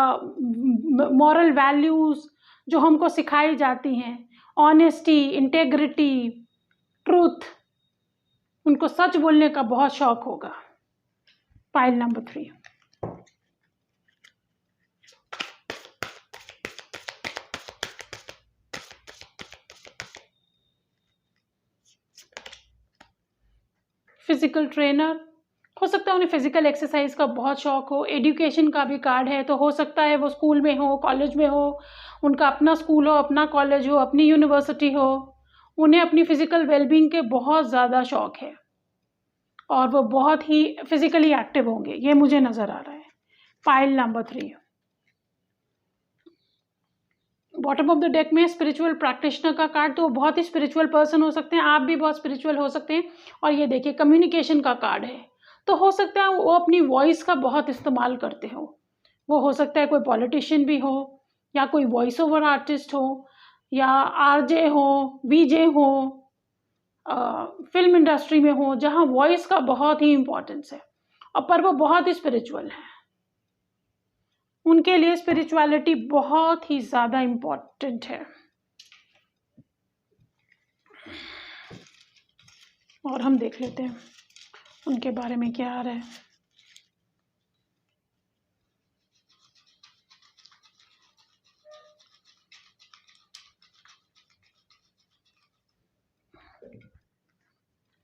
मॉरल वैल्यूज जो हमको सिखाई जाती हैं, ऑनेस्टी, इंटेग्रिटी, ट्रूथ, उनको सच बोलने का बहुत शौक होगा। Pile number 3। फिजिकल ट्रेनर, हो सकता है उन्हें फिजिकल एक्सरसाइज का बहुत शौक हो। एजुकेशन का भी कार्ड है, तो हो सकता है वो स्कूल में हो, कॉलेज में हो, उनका अपना स्कूल हो, अपना कॉलेज हो, अपनी यूनिवर्सिटी हो, उन्हें अपनी फिजिकल वेलबींग के बहुत ज़्यादा शौक है और वो बहुत ही फिजिकली एक्टिव होंगे, ये मुझे नज़र आ रहा है। Pile number 3। Bottom of the deck में स्पिरिचुअल प्रैक्टिशनर का कार्ड, तो बहुत ही स्पिरिचुअल पर्सन हो सकते हैं, आप भी बहुत स्पिरिचुअल हो सकते हैं। और ये देखिए कम्युनिकेशन का कार्ड है, तो हो सकता है वो अपनी वॉइस का बहुत इस्तेमाल करते हो। वो हो सकता है कोई पॉलिटिशियन भी हो, या कोई वॉइस ओवर आर्टिस्ट हो, या आरजे हो, वीजे हो, फिल्म इंडस्ट्री में हो, जहाँ वॉइस का बहुत ही इम्पोर्टेंस है, और पर वो बहुत ही स्पिरिचुअल है। उनके लिए स्पिरिचुअलिटी बहुत ही ज़्यादा इम्पोर्टेंट है। और हम देख लेते हैं उनके बारे में क्या आ रहा है।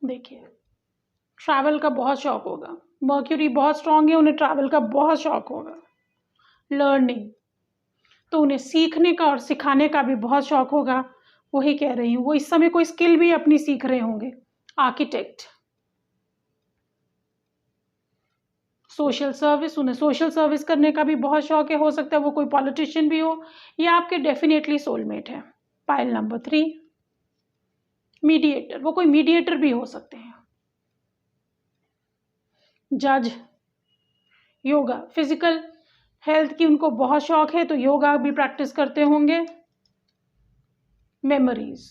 देखिए ट्रैवल का बहुत शौक होगा, मर्क्यूरी बहुत स्ट्रांग है, उन्हें ट्रैवल का बहुत शौक होगा। लर्निंग, तो उन्हें सीखने का और सिखाने का भी बहुत शौक होगा। वही कह रही हूँ, वो इस समय कोई स्किल भी अपनी सीख रहे होंगे। आर्किटेक्ट, सोशल सर्विस, उन्हें सोशल सर्विस करने का भी बहुत शौक है। हो सकता है वो कोई पॉलिटिशियन भी हो, या आपके डेफिनेटली सोलमेट है। Pile number 3। मीडिएटर, वो कोई मीडिएटर भी हो सकते हैं। जज, योगा, फिजिकल हेल्थ की उनको बहुत शौक है, तो योगा भी प्रैक्टिस करते होंगे। मेमोरीज,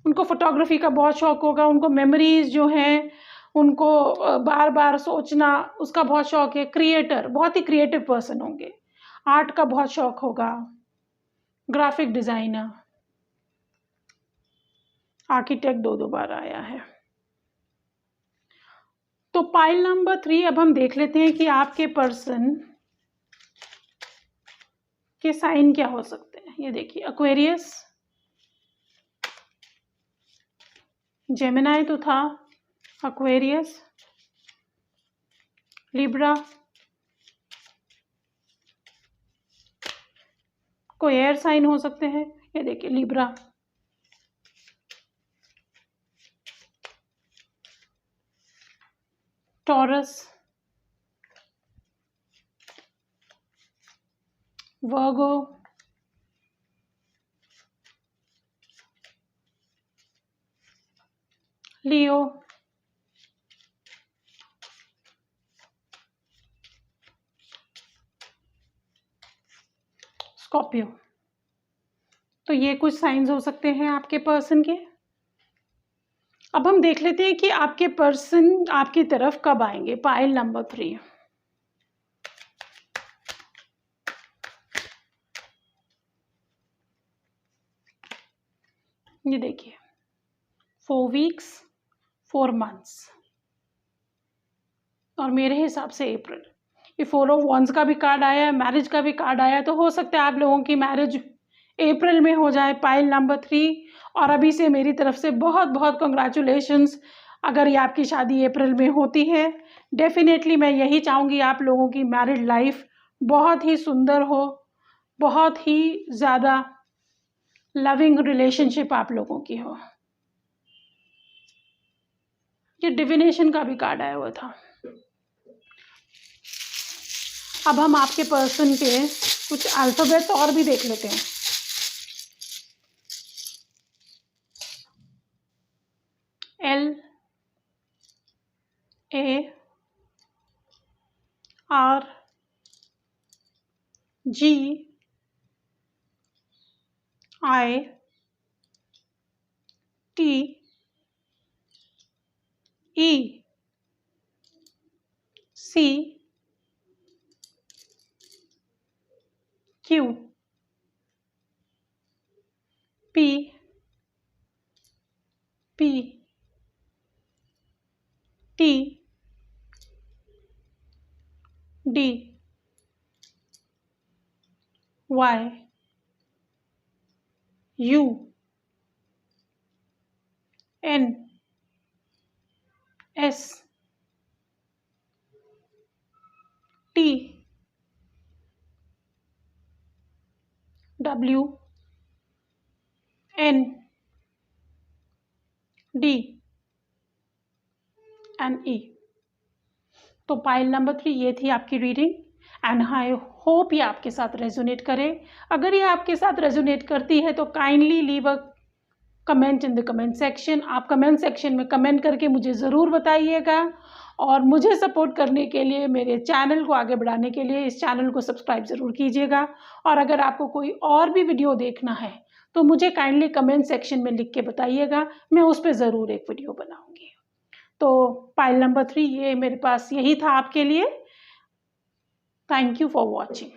उनको फोटोग्राफी का बहुत शौक होगा, उनको मेमोरीज जो हैं उनको बार बार सोचना, उसका बहुत शौक है। क्रिएटर, बहुत ही क्रिएटिव पर्सन होंगे, आर्ट का बहुत शौक होगा। ग्राफिक डिजाइनर, आर्किटेक्ट दो बार आया है। तो पाइल नंबर 3 अब हम देख लेते हैं कि आपके पर्सन के साइन क्या हो सकते हैं। ये देखिए एक्वेरियस, जेमिनाई तो था, एक्वेरियस, लिब्रा, कोई एयर साइन हो सकते हैं। ये देखिए लिब्रा, टॉरस, वर्गो, लियो, स्कॉर्पियो। तो ये कुछ साइंस हो सकते हैं आपके पर्सन के। अब हम देख लेते हैं कि आपके पर्सन आपकी तरफ कब आएंगे। Pile number 3। ये देखिए 4 वीक्स 4 मंथ्स और मेरे हिसाब से अप्रैल। ये 4 ऑफ वंस का भी कार्ड आया है, मैरिज का भी कार्ड आया है, तो हो सकता है आप लोगों की मैरिज अप्रैल में हो जाए। Pile number 3। और अभी से मेरी तरफ से बहुत बहुत कंग्रेचुलेशंस अगर ये आपकी शादी अप्रैल में होती है। डेफिनेटली मैं यही चाहूँगी आप लोगों की मैरिड लाइफ बहुत ही सुंदर हो, बहुत ही ज़्यादा लविंग रिलेशनशिप आप लोगों की हो। ये डिविनेशन का भी कार्ड आया हुआ था। अब हम आपके पर्सन के कुछ अल्फ़ाबेट और भी देख लेते हैं। L A R G I T E C Q P P T D Y U N S T W N D and E। तो पाइल नंबर 3 ये थी आपकी रीडिंग एंड आई होप ये आपके साथ रेजोनेट करे। अगर ये आपके साथ रेजोनेट करती है तो kindly leave a comment in the comment section. आप कमेंट सेक्शन में कमेंट करके मुझे ज़रूर बताइएगा और मुझे सपोर्ट करने के लिए, मेरे चैनल को आगे बढ़ाने के लिए इस चैनल को सब्सक्राइब ज़रूर कीजिएगा। और अगर आपको कोई और भी वीडियो देखना है तो मुझे काइंडली कमेंट सेक्शन में लिख के बताइएगा, मैं उस पर ज़रूर एक वीडियो बनाऊँगी। तो पाइल नंबर 3 ये मेरे पास यही था आपके लिए। Thank you for watching.